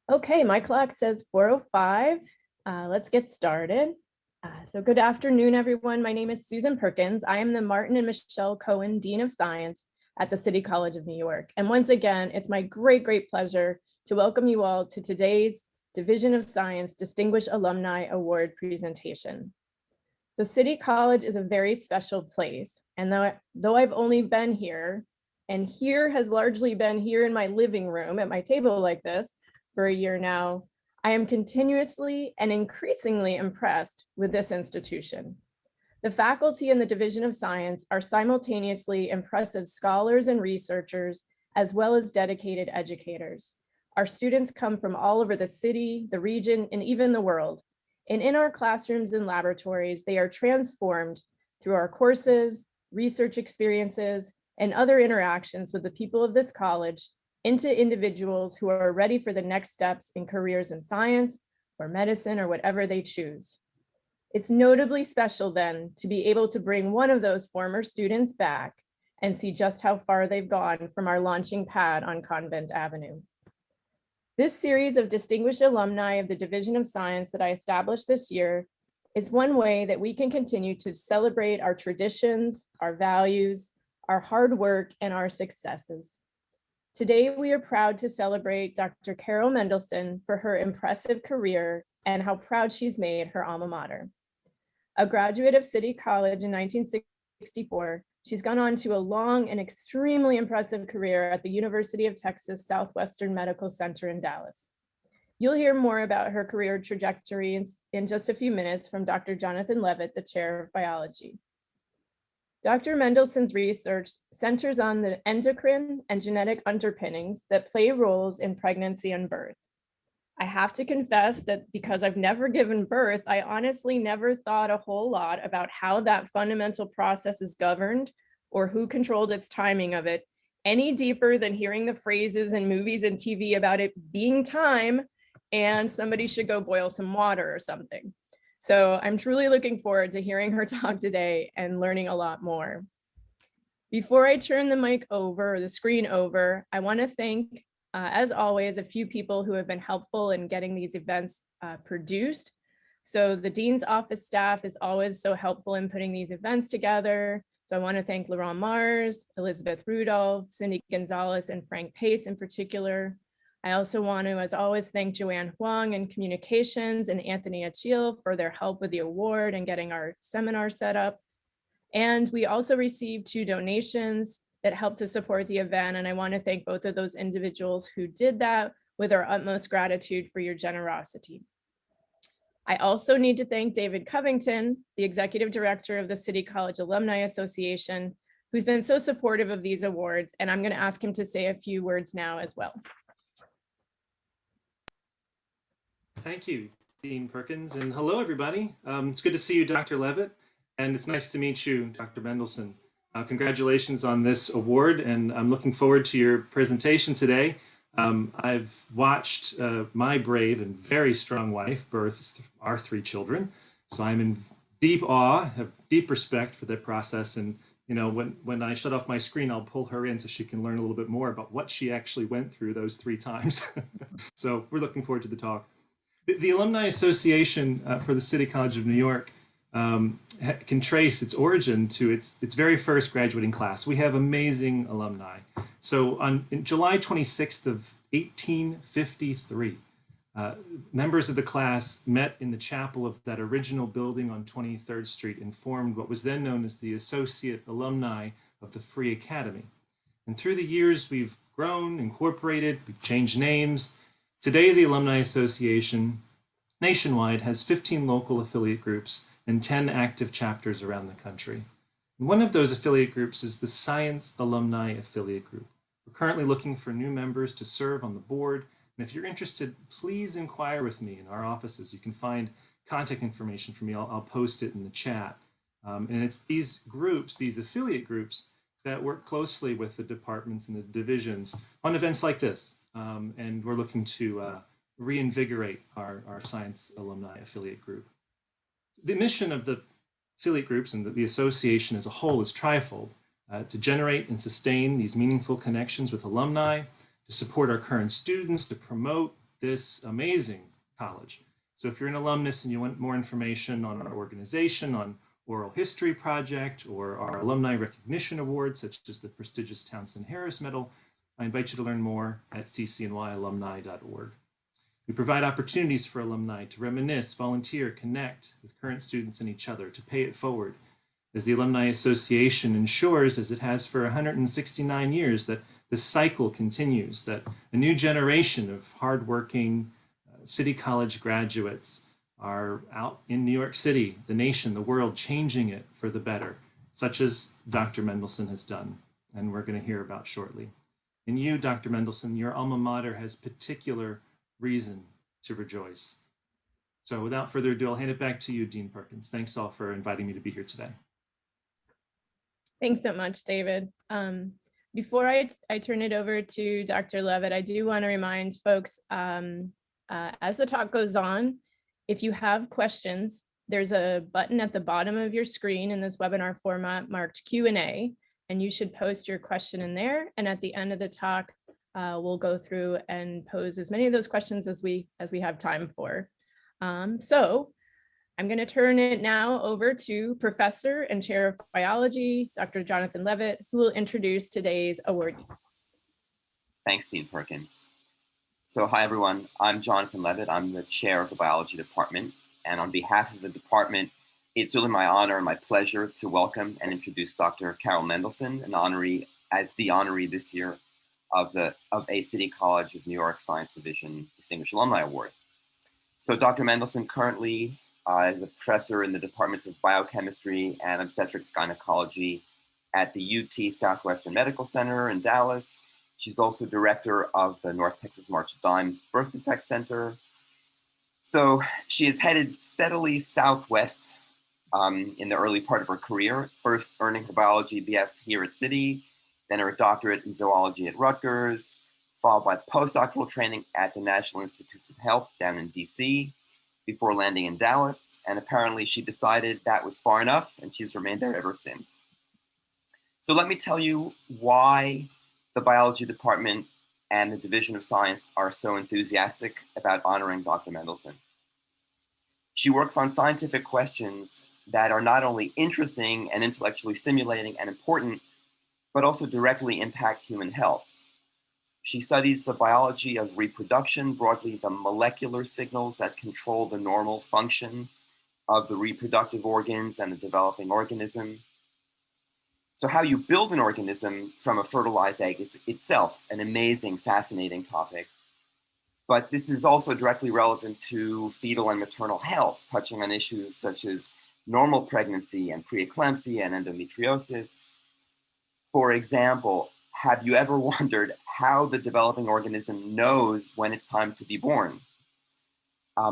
Okay, my clock says 4:05. Let's get started. So good afternoon, everyone. My name is Susan Perkins. I am the Martin and Michelle Cohen Dean of Science at the City College of New York. And once again, it's my great pleasure to welcome you all to today's Division of Science Distinguished Alumni Award presentation. So City College is a very special place. And though I've only been here, and here has largely been here in my living room at my table like this, for a year now, I am continuously and increasingly impressed with this institution. The faculty in the Division of Science are simultaneously impressive scholars and researchers, as well as dedicated educators. Our students come from all over the city, the region, and even the world. And in our classrooms and laboratories, they are transformed through our courses, research experiences, and other interactions with the people of this college into individuals who are ready for the next steps in careers in science or medicine or whatever they choose. It's notably special then to be able to bring one of those former students back and see just how far they've gone from our launching pad on Convent Avenue. This series of distinguished alumni of the Division of Science that I established this year is one way that we can continue to celebrate our traditions, our values, our hard work, and our successes. Today, we are proud to celebrate Dr. Carole Mendelson for her impressive career and how proud she's made her alma mater. A graduate of City College in 1964, she's gone on to a long and extremely impressive career at the University of Texas Southwestern Medical Center in Dallas. You'll hear more about her career trajectory in just a few minutes from Dr. Jonathan Levitt, the chair of biology. Dr. Mendelson's research centers on the endocrine and genetic underpinnings that play roles in pregnancy and birth. I have to confess that because I've never given birth, I honestly never thought a whole lot about how that fundamental process is governed or who controlled its timing of it, any deeper than hearing the phrases in movies and TV about it being time and somebody should go boil some water or something. So I'm truly looking forward to hearing her talk today and learning a lot more. Before I turn the mic over, or the screen over, I want to thank, as always, a few people who have been helpful in getting these events produced. So the Dean's office staff is always so helpful in putting these events together. So I want to thank Laurent Mars, Elizabeth Rudolph, Cindy Gonzalez, and Frank Pace in particular. I also want to, as always, thank Joanne Huang in communications and Anthony Achille for their help with the award and getting our seminar set up. And we also received 2 donations that helped to support the event. And I want to thank both of those individuals who did that with our utmost gratitude for your generosity. I also need to thank David Covington, the executive director of the City College Alumni Association, who's been so supportive of these awards. And I'm going to ask him to say a few words now as well. Thank you, Dean Perkins, and hello, everybody. It's good to see you, Dr. Levitt, and it's nice to meet you, Dr. Mendelson. Congratulations on this award, and I'm looking forward to your presentation today. I've watched my brave and very strong wife birth our 3 children, so I'm in deep awe, have deep respect for that process, and you know, when I shut off my screen, I'll pull her in so she can learn a little bit more about what she actually went through those 3 times. So we're looking forward to the talk. The Alumni Association for the City College of New York can trace its origin to its very first graduating class. We have amazing alumni. So on July 26th of 1853, members of the class met in the chapel of that original building on 23rd Street and formed what was then known as the Associate Alumni of the Free Academy. And through the years, we've grown, incorporated, we've changed names. Today, the Alumni Association nationwide has 15 local affiliate groups and 10 active chapters around the country. And one of those affiliate groups is the Science Alumni Affiliate Group. We're currently looking for new members to serve on the board. And if you're interested, please inquire with me in our offices. You can find contact information for me. I'll post it in the chat. And it's these groups, these affiliate groups, that work closely with the departments and the divisions on events like this. And we're looking to reinvigorate our Science Alumni Affiliate Group. The mission of the affiliate groups and the association as a whole is trifold: to generate and sustain these meaningful connections with alumni, to support our current students, to promote this amazing college. So if you're an alumnus and you want more information on our organization, on oral history project, or our alumni recognition awards, such as the prestigious Townsend Harris Medal, I invite you to learn more at ccnyalumni.org. We provide opportunities for alumni to reminisce, volunteer, connect with current students and each other, to pay it forward, as the Alumni Association ensures, as it has for 169 years, that the cycle continues, that a new generation of hardworking City College graduates are out in New York City, the nation, the world, changing it for the better, such as Dr. Mendelson has done, and we're going to hear about shortly. And you, Dr. Mendelson, your alma mater has particular reason to rejoice. So without further ado, I'll hand it back to you, Dean Perkins. Thanks all for inviting me to be here today. Thanks so much, David. Before I turn it over to Dr. Levitt, I do want to remind folks, as the talk goes on, if you have questions, there's a button at the bottom of your screen in this webinar format marked Q&A, and you should post your question in there. And at the end of the talk, we'll go through and pose as many of those questions as we have time for. So I'm going to turn it now over to Professor and Chair of Biology, Dr. Jonathan Levitt, who will introduce today's awardee. Thanks, Dean Perkins. So hi, everyone. I'm Jonathan Levitt. I'm the chair of the biology department. And on behalf of the department, it's really my honor and my pleasure to welcome and introduce Dr. Carole Mendelson, an honoree, as the honoree this year of a City College of New York Science Division Distinguished Alumna Award. So Dr. Mendelson currently is a professor in the departments of biochemistry and obstetrics gynecology at the UT Southwestern Medical Center in Dallas. She's also director of the North Texas March of Dimes Birth Defect Center. So she has headed steadily southwest in the early part of her career, first earning her biology BS here at City, then her doctorate in zoology at Rutgers, followed by postdoctoral training at the National Institutes of Health down in DC, before landing in Dallas. And apparently she decided that was far enough, and she's remained there ever since. So let me tell you why the biology department and the Division of Science are so enthusiastic about honoring Dr. Mendelson. She works on scientific questions that are not only interesting and intellectually stimulating and important, but also directly impact human health. She studies the biology of reproduction, broadly the molecular signals that control the normal function of the reproductive organs and the developing organism. So how you build an organism from a fertilized egg is itself an amazing, fascinating topic. But this is also directly relevant to fetal and maternal health, touching on issues such as normal pregnancy and preeclampsia and endometriosis. For example, have you ever wondered how the developing organism knows when it's time to be born?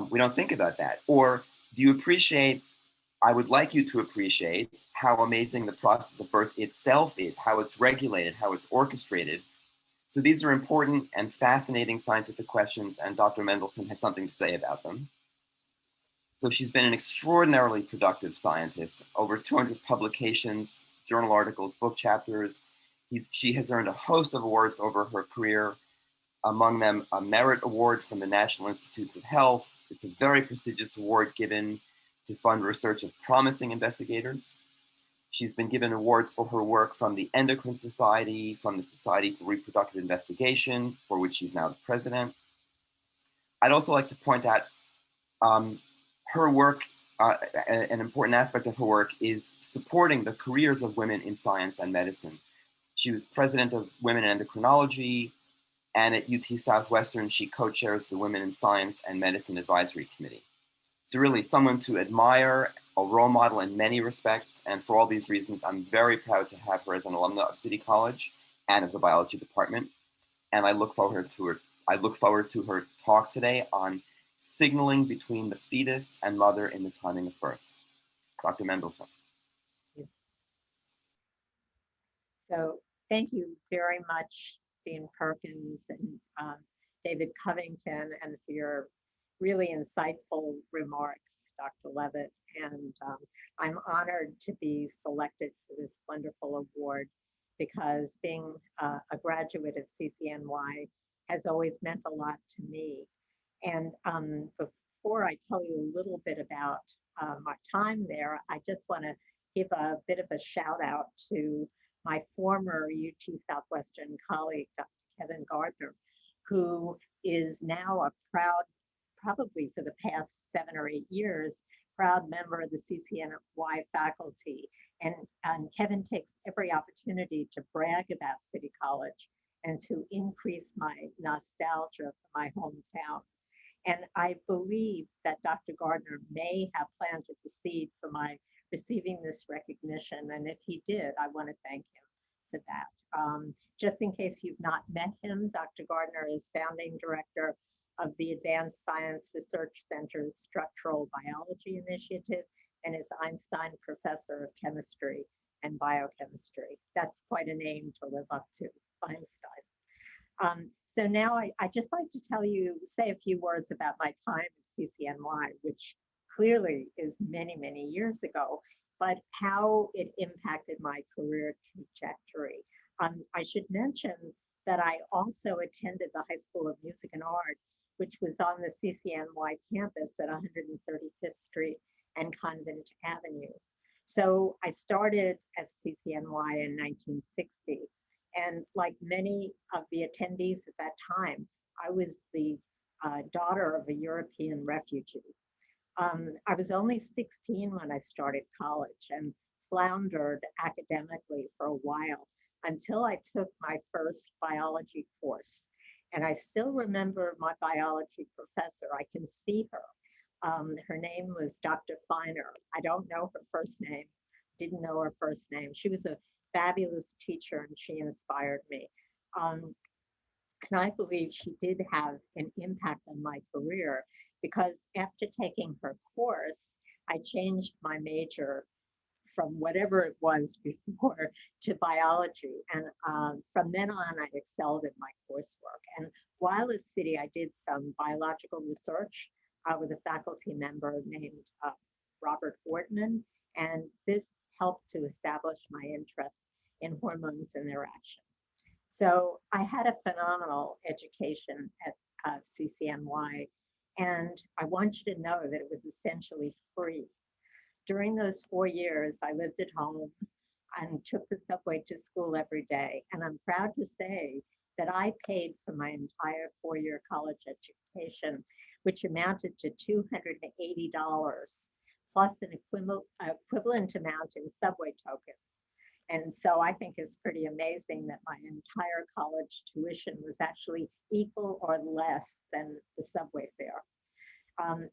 We don't think about that. Or do you appreciate, I would like you to appreciate how amazing the process of birth itself is, how it's regulated, how it's orchestrated. So these are important and fascinating scientific questions, and Dr. Mendelson has something to say about them. So she's been an extraordinarily productive scientist, over 200 publications, journal articles, book chapters. She has earned a host of awards over her career, among them a Merit Award from the National Institutes of Health. It's a very prestigious award given to fund research of promising investigators. She's been given awards for her work from the Endocrine Society, from the Society for Reproductive Investigation, for which she's now the president. I'd also like to point out her work, an important aspect of her work is supporting the careers of women in science and medicine. She was president of Women in Endocrinology, and at UT Southwestern, she co-chairs the Women in Science and Medicine Advisory Committee. So really someone to admire, a role model in many respects, and for all these reasons, I'm very proud to have her as an alumna of City College and of the biology department. And I look forward to her talk today on signaling between the fetus and mother in the timing of birth. Dr. Mendelson. So thank you very much, Dean Perkins and David Covington, and for your really insightful remarks, Dr. Levitt. And I'm honored to be selected for this wonderful award because being a graduate of CCNY has always meant a lot to me. And before I tell you a little bit about my time there, I just want to give a bit of a shout out to my former UT Southwestern colleague, Dr. Kevin Gardner, who is now a proud, probably for the past 7 or 8 years, proud member of the CCNY faculty. And Kevin takes every opportunity to brag about City College and to increase my nostalgia for my hometown. And I believe that Dr. Gardner may have planted the seed for my receiving this recognition. And if he did, I want to thank him for that. Just in case you've not met him, Dr. Gardner is founding director of the Advanced Science Research Center's Structural Biology Initiative and is Einstein Professor of Chemistry and Biochemistry. That's quite a name to live up to, Einstein. So now I just like to say a few words about my time at CCNY, which clearly is many, many years ago, but how it impacted my career trajectory. I should mention that I also attended the High School of Music and Art, which was on the CCNY campus at 135th Street and Convent Avenue. So I started at CCNY in 1960. And like many of the attendees at that time, I was the daughter of a European refugee. I was only 16 when I started college and floundered academically for a while until I took my first biology course. And I still remember my biology professor. I can see her. Her name was Dr. Feiner. I don't know her first name, didn't know her first name. She was a fabulous teacher and she inspired me. And I believe she did have an impact on my career because after taking her course, I changed my major from whatever it was before to biology. And from then on, I excelled in my coursework. And while at City, I did some biological research with a faculty member named Robert Wortman. And this helped to establish my interest in hormones and their action. So I had a phenomenal education at CCNY, and I want you to know that it was essentially free. During those 4 years, I lived at home and took the subway to school every day. And I'm proud to say that I paid for my entire 4-year college education, which amounted to $280, plus an equivalent amount in subway tokens. And so I think it's pretty amazing that my entire college tuition was actually equal or less than the subway fare.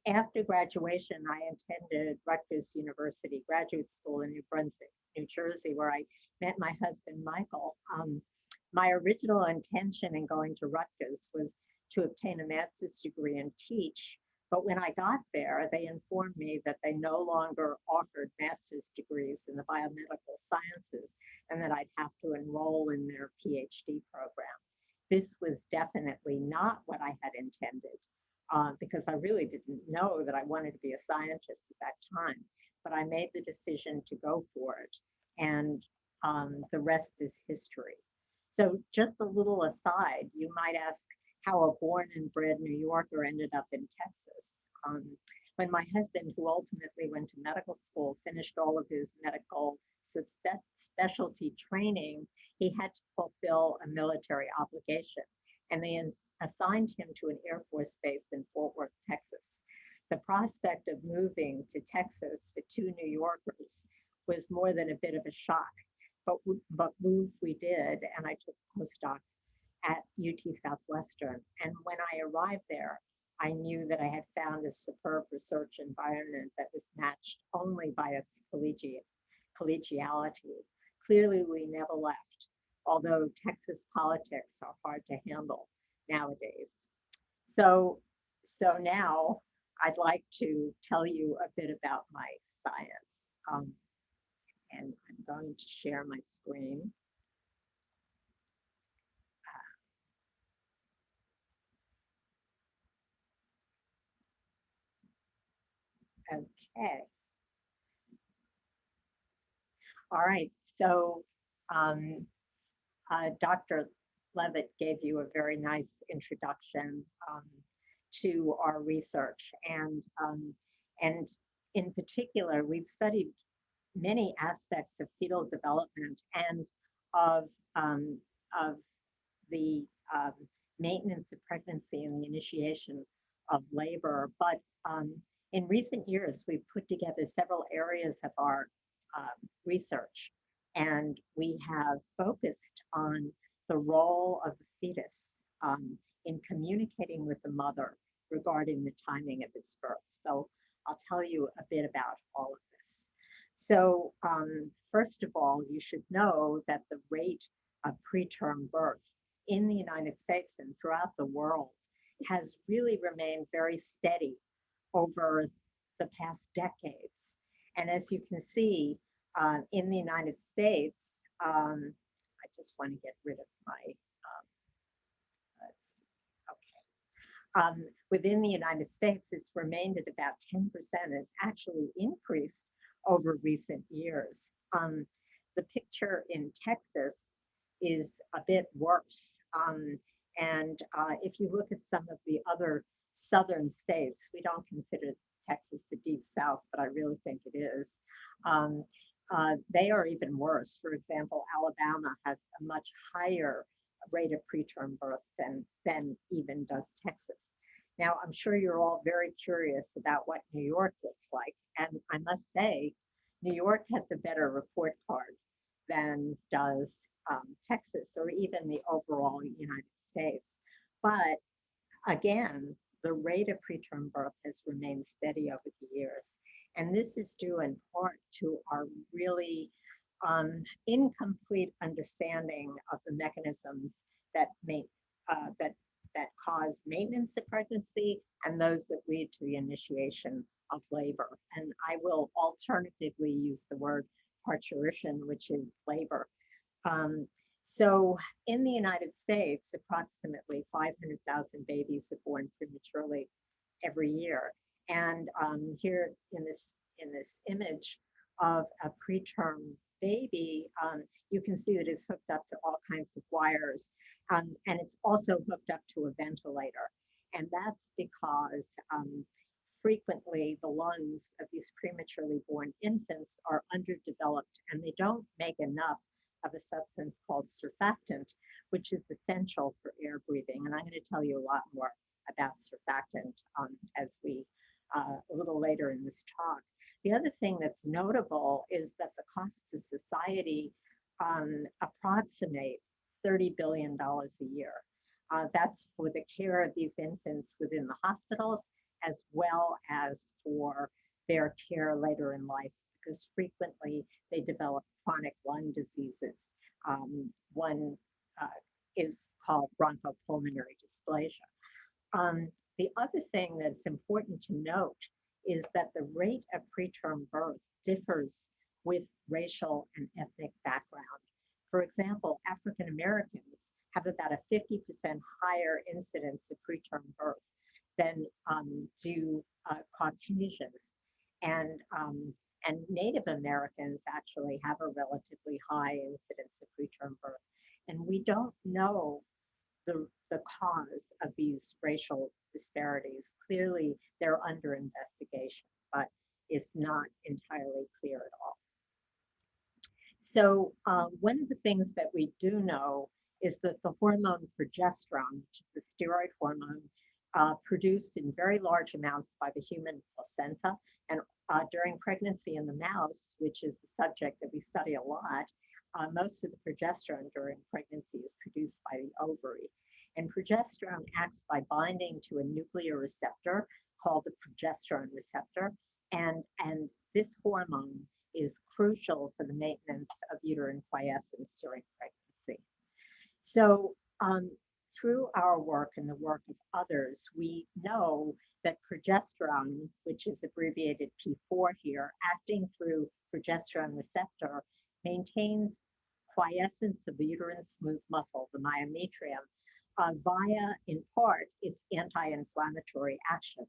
After graduation, I attended Rutgers University Graduate School in New Brunswick, New Jersey, where I met my husband, Michael. My original intention in going to Rutgers was to obtain a master's degree and teach. But when I got there, they informed me that they no longer offered master's degrees in the biomedical sciences and that I'd have to enroll in their PhD program. This was definitely not what I had intended. Because I really didn't know that I wanted to be a scientist at that time, but I made the decision to go for it, and the rest is history. So just a little aside, you might ask how a born and bred New Yorker ended up in Texas. When my husband, who ultimately went to medical school, finished all of his medical specialty training, he had to fulfill a military obligation. And they assigned him to an Air Force base in Fort Worth, Texas. The prospect of moving to Texas for 2 New Yorkers was more than a bit of a shock, but move we did, and I took a postdoc at UT Southwestern. And when I arrived there, I knew that I had found a superb research environment that was matched only by its collegiality. Clearly, we never left, although Texas politics are hard to handle nowadays. So now I'd like to tell you a bit about my science. And I'm going to share my screen. Okay. All right, so Dr. Levitt gave you a very nice introduction. to our research. And in particular, we've studied many aspects of fetal development and of, of the maintenance of pregnancy and the initiation of labor. But in recent years, we've put together several areas of our research, and we have focused on the role of the fetus in communicating with the mother regarding the timing of its birth. So I'll tell you a bit about all of this. So first of all, you should know that the rate of preterm birth in the United States and throughout the world has really remained very steady over the past decades. And as you can see, in the United States, I just want to get rid of my, within the United States, it's remained at about 10%. It's actually increased over recent years. The picture in Texas is a bit worse. And if you look at some of the other southern states, we don't consider Texas the deep south, but I really think it is. They are even worse. For example, Alabama has a much higher rate of preterm birth than even does Texas. Now, I'm sure you're all very curious about what New York looks like. And I must say, New York has a better report card than does Texas or even the overall United States. But again, the rate of preterm birth has remained steady over the years. And this is due in part to our really incomplete understanding of the mechanisms that that cause maintenance of pregnancy and those that lead to the initiation of labor. And I will alternatively use the word parturition, which is labor. So in the United States, approximately 500,000 babies are born prematurely every year. And here in this image of a preterm baby, you can see that it's hooked up to all kinds of wires, and it's also hooked up to a ventilator. And that's because frequently the lungs of these prematurely born infants are underdeveloped and they don't make enough of a substance called surfactant, which is essential for air breathing. And I'm going to tell you a lot more about surfactant as we a little later in this talk. The other thing that's notable is that the costs to society approximate $30 billion a year. That's for the care of these infants within the hospitals, as well as for their care later in life, because frequently they develop chronic lung diseases. One is called bronchopulmonary dysplasia. The other thing that's important to note is that the rate of preterm birth differs with racial and ethnic background. For example, African Americans have about a 50% higher incidence of preterm birth than do Caucasians. And Native Americans actually have a relatively high incidence of preterm birth. And we don't know the cause of these racial disparities. Clearly, they're under investigation, but it's not entirely clear at all. So one of the things that we do know is that the hormone progesterone, which is the steroid hormone, produced in very large amounts by the human placenta and during pregnancy in the mouse, which is the subject that we study a lot, most of the progesterone during pregnancy is produced by the ovary. And progesterone acts by binding to a nuclear receptor called the progesterone receptor. And this hormone is crucial for the maintenance of uterine quiescence during pregnancy. So through our work and the work of others, we know that progesterone, which is abbreviated P4 here, acting through progesterone receptor, maintains quiescence of the uterine smooth muscle, the myometrium, via, in part, its anti-inflammatory actions.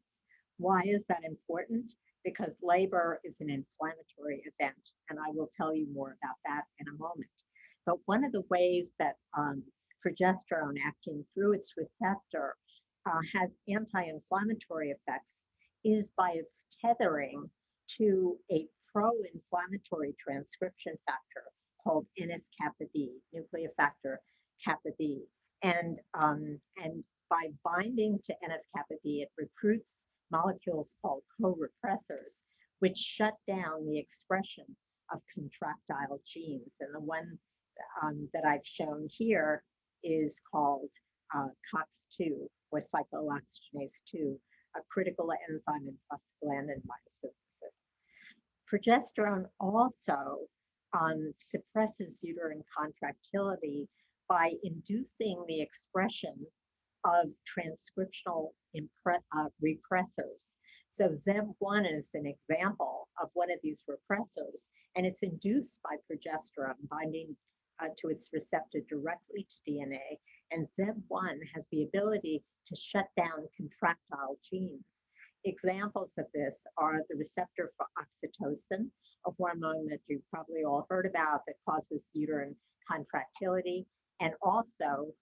Why is that important? Because labor is an inflammatory event, and I will tell you more about that in a moment. But one of the ways that progesterone acting through its receptor has anti-inflammatory effects is by its tethering to a pro-inflammatory transcription factor called NF-kappa B, nuclear factor kappa B. And by binding to NF-kappa B, it recruits molecules called co-repressors, which shut down the expression of contractile genes. And the one that I've shown here is called COX-2, or cyclooxygenase 2, a critical enzyme in prostaglandin biosynthesis. Progesterone also suppresses uterine contractility by inducing the expression of transcriptional repressors. So ZEB1 is an example of one of these repressors, and it's induced by progesterone binding to its receptor directly to DNA. And ZEB1 has the ability to shut down contractile genes. Examples of this are the receptor for oxytocin, a hormone that you've probably all heard about that causes uterine contractility, and also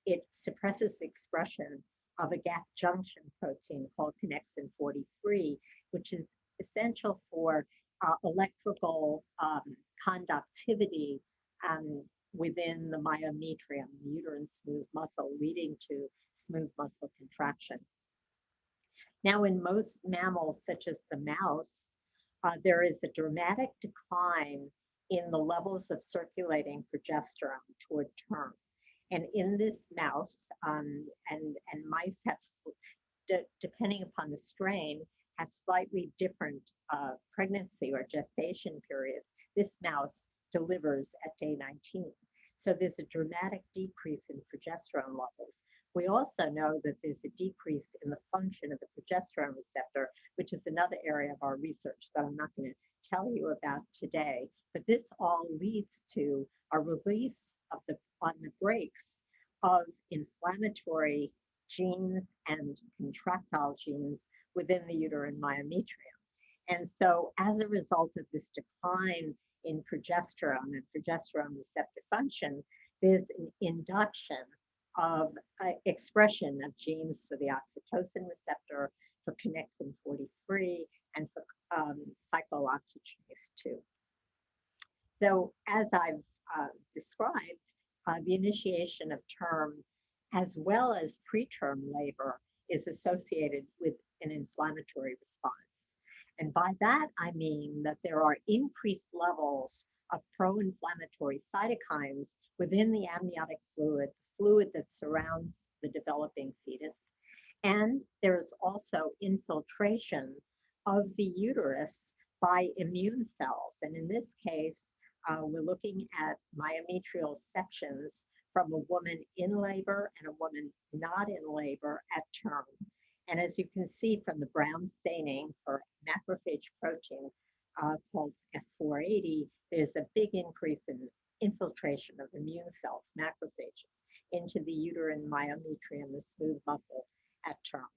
it suppresses the expression of a gap junction protein called connexin 43, which is essential for electrical conductivity within the myometrium, the uterine smooth muscle, leading to smooth muscle contraction. Now, in most mammals, such as the mouse, there is a dramatic decline in the levels of circulating progesterone toward term. And in this mouse, and mice have, depending upon the strain, have slightly different pregnancy or gestation periods. This mouse delivers at day 19. So there's a dramatic decrease in progesterone levels. We also know that there's a decrease in the function of the progesterone receptor, which is another area of our research that I'm not going to tell you about today. But this all leads to a release of on the brakes of inflammatory genes and contractile genes within the uterine myometrium. And so as a result of this decline in progesterone and progesterone receptor function, there's an induction of expression of genes for the oxytocin receptor, for connexin 43, and for cyclooxygenase 2. So as I've described, the initiation of term as well as preterm labor is associated with an inflammatory response. And by that, I mean that there are increased levels of pro-inflammatory cytokines within the amniotic fluid, the fluid that surrounds the developing fetus. And there's also infiltration of the uterus by immune cells. And in this case, we're looking at myometrial sections from a woman in labor and a woman not in labor at term. And as you can see from the brown staining for macrophage protein called F480, there's a big increase in infiltration of immune cells, macrophages, into the uterine myometrium, the smooth muscle at term.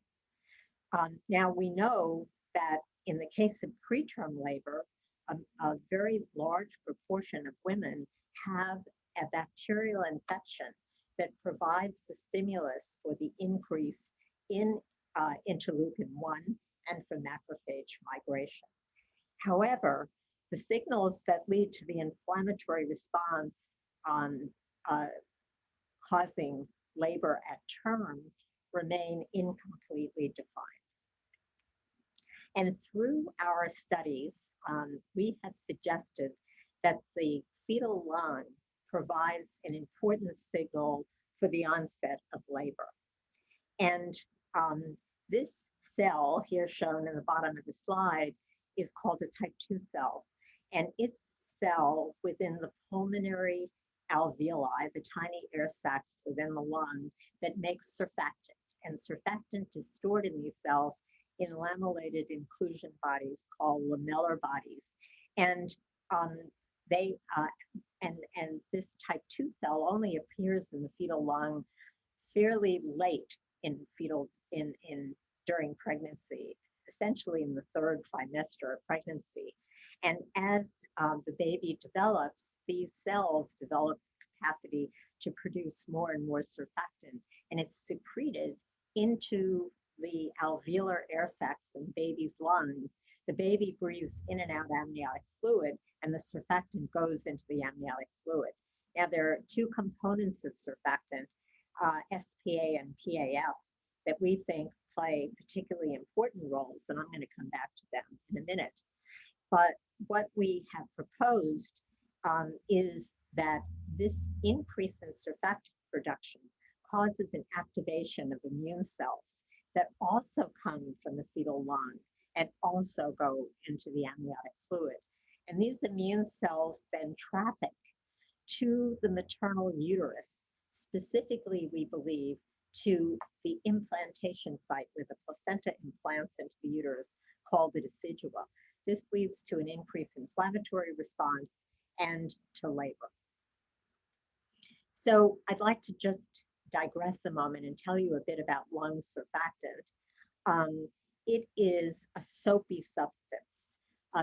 Now we know that in the case of preterm labor, a very large proportion of women have a bacterial infection that provides the stimulus for the increase in interleukin-1 and for macrophage migration. However, the signals that lead to the inflammatory response causing labor at term remain incompletely defined. And through our studies, we have suggested that the fetal lung provides an important signal for the onset of labor. And this cell here shown in the bottom of the slide is called a type 2 cell. And it's a cell within the pulmonary alveoli, the tiny air sacs within the lung that makes surfactant. And surfactant is stored in these cells in lamellated inclusion bodies called lamellar bodies. And this type 2 cell only appears in the fetal lung fairly late during pregnancy, essentially in the third trimester of pregnancy. And as the baby develops, these cells develop capacity to produce more and more surfactant, and it's secreted into the alveolar air sacs in the baby's lungs. The baby breathes in and out amniotic fluid, and the surfactant goes into the amniotic fluid. Now, there are two components of surfactant, SPA and PAF, that we think play particularly important roles, and I'm going to come back to them in a minute. But what we have proposed is that this increase in surfactant production causes an activation of immune cells that also come from the fetal lung and also go into the amniotic fluid. And these immune cells then traffic to the maternal uterus, specifically, we believe, to the implantation site where the placenta implants into the uterus, called the decidua. This leads to an increased inflammatory response and to labor. So I'd like to just digress a moment and tell you a bit about lung surfactant. It is a soapy substance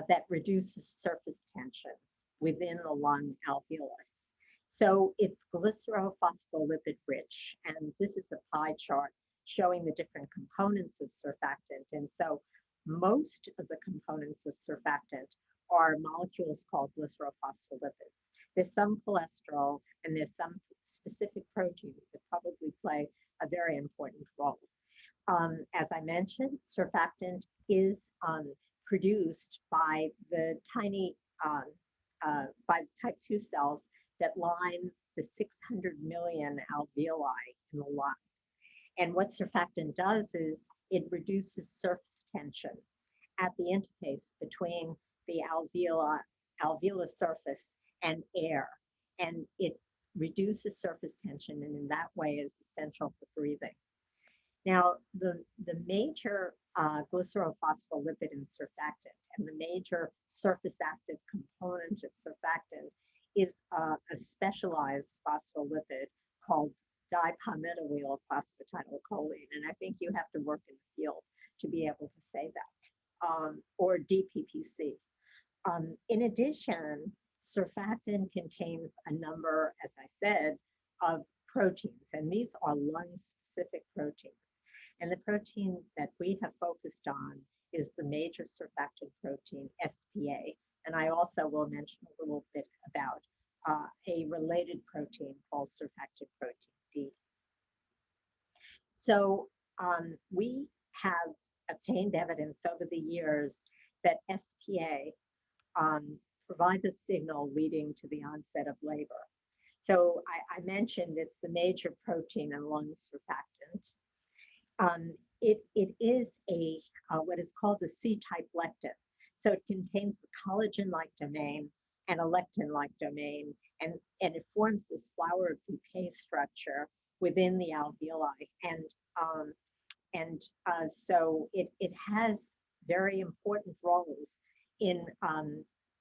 that reduces surface tension within the lung alveolus. So it's glycerophospholipid rich, and this is a pie chart showing the different components of surfactant. And so most of the components of surfactant are molecules called glycerophospholipids. There's some cholesterol, and there's some specific proteins that probably play a very important role. As I mentioned, surfactant is produced by the tiny, by type 2 cells that line the 600 million alveoli in the lung. And what surfactant does is it reduces surface tension at the interface between the alveolar surface and air. And it reduces surface tension, and in that way is essential for breathing. Now, the major glycerophospholipid in surfactant and the major surface active component of surfactant is a specialized phospholipid called dipalmitoyl phosphatidylcholine. And I think you have to work in the field to be able to say that, or DPPC. In addition, surfactant contains a number, as I said, of proteins, and these are lung-specific proteins. And the protein that we have focused on is the major surfactant protein, SPA. And I also will mention a little bit about a related protein called surfactant protein D. So we have obtained evidence over the years that SPA provides a signal leading to the onset of labor. So I mentioned it's the major protein in lung surfactant. It is a what is called a C-type lectin. So it contains the collagen-like domain and a lectin-like domain, and it forms this flower bouquet structure within the alveoli. So it has very important roles in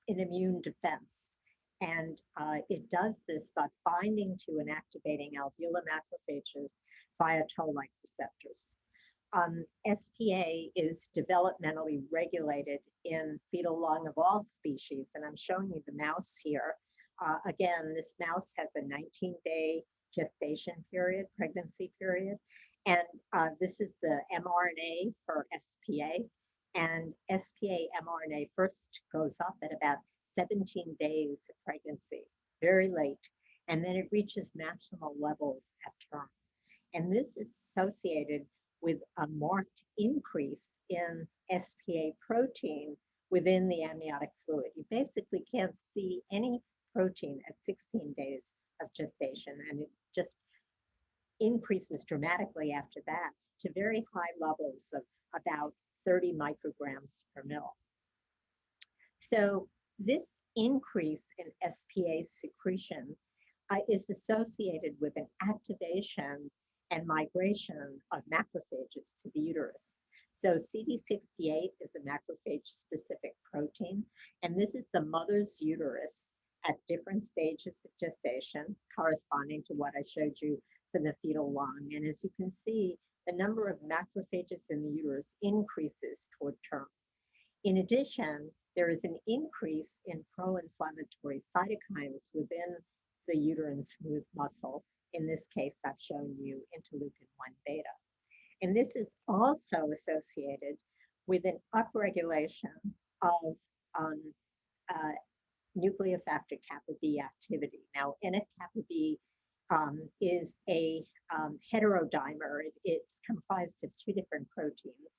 immune defense. And it does this by binding to and activating alveolar macrophages via toll-like receptors. SPA is developmentally regulated in fetal lung of all species, and I'm showing you the mouse here. Again, this mouse has a 19-day gestation period, pregnancy period, and this is the mRNA for SPA, and SPA mRNA first goes up at about 17 days of pregnancy, very late, and then it reaches maximal levels at term. And this is associated with a marked increase in SPA protein within the amniotic fluid. You basically can't see any protein at 16 days of gestation, and it just increases dramatically after that to very high levels of about 30 micrograms per mil. So this increase in SPA secretion is associated with an activation and migration of macrophages to the uterus. So CD68 is a macrophage-specific protein, and this is the mother's uterus at different stages of gestation, corresponding to what I showed you for the fetal lung. And as you can see, the number of macrophages in the uterus increases toward term. In addition, there is an increase in pro-inflammatory cytokines within the uterine smooth muscle. In this case, I've shown you interleukin-1 beta. And this is also associated with an upregulation of uh, nuclear factor kappa B activity. Now, NF-kappa B is a heterodimer. It's comprised of two different proteins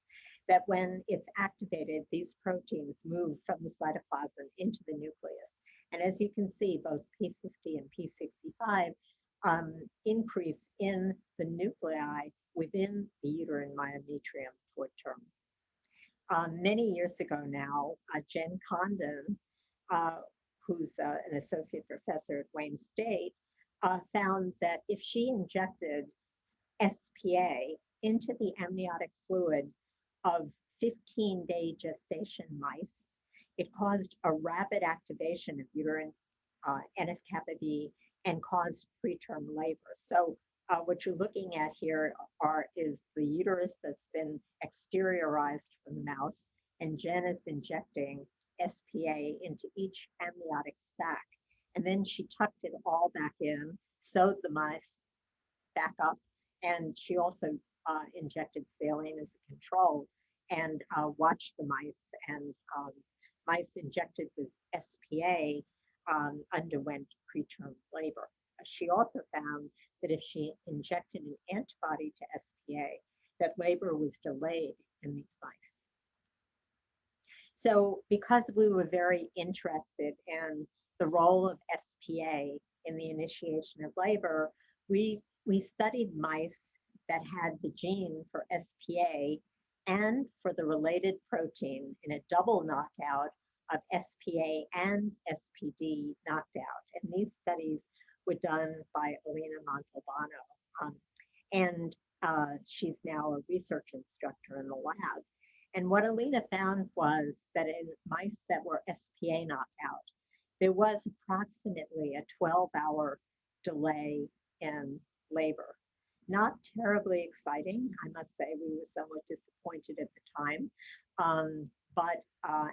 that when it's activated, these proteins move from the cytoplasm into the nucleus. And as you can see, both P50 and P65 increase in the nuclei within the uterine myometrium for term. Many years ago now, Jen Condon, who's an associate professor at Wayne State, found that if she injected SPA into the amniotic fluid of 15-day gestation mice, it caused a rapid activation of uterine NF-kappa B and caused preterm labor. So what you're looking at here is the uterus that's been exteriorized from the mouse, and Jen is injecting SPA into each amniotic sac. And then she tucked it all back in, sewed the mice back up, and she also injected saline as a control and watched the mice. And mice injected with SPA underwent preterm labor. She also found that if she injected an antibody to SPA, that labor was delayed in these mice. So because we were very interested in the role of SPA in the initiation of labor, we studied mice that had the gene for SPA and for the related protein in a double knockout of SPA and SPD knocked out. And these studies were done by Alina Montalbano. And she's now a research instructor in the lab. And what Alina found was that in mice that were SPA knocked out, there was approximately a 12-hour delay in labor. Not terribly exciting, I must say. We were somewhat disappointed at the time,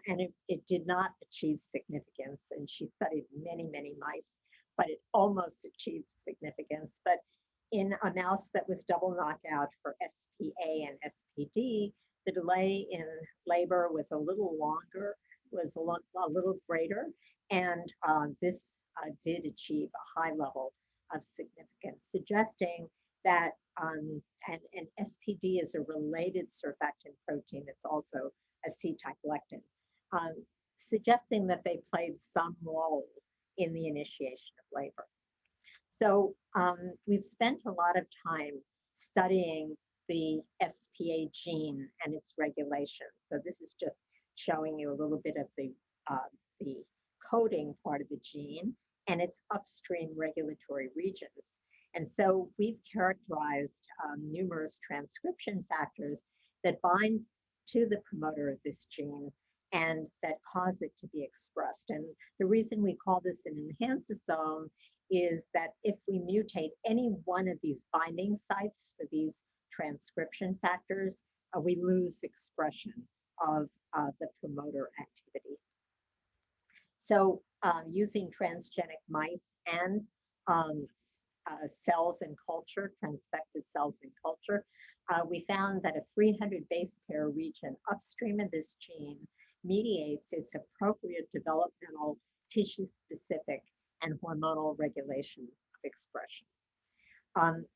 and it did not achieve significance. And she studied many, many mice, but it almost achieved significance. But in a mouse that was double knockout for SPA and SPD, the delay in labor was a little longer, was a little greater, and this did achieve a high level of significance, suggesting that, and SPD is a related surfactant protein. It's also a C-type lectin, suggesting that they played some role in the initiation of labor. So we've spent a lot of time studying the SPA gene and its regulation. So this is just showing you a little bit of the coding part of the gene and its upstream regulatory regions. And so we've characterized numerous transcription factors that bind to the promoter of this gene and that cause it to be expressed. And the reason we call this an enhanceosome is that if we mutate any one of these binding sites for these transcription factors, we lose expression of the promoter activity. So using transgenic mice and cells in culture, transfected cells in culture, we found that a 300 base pair region upstream of this gene mediates its appropriate developmental, tissue-specific, and hormonal regulation of expression.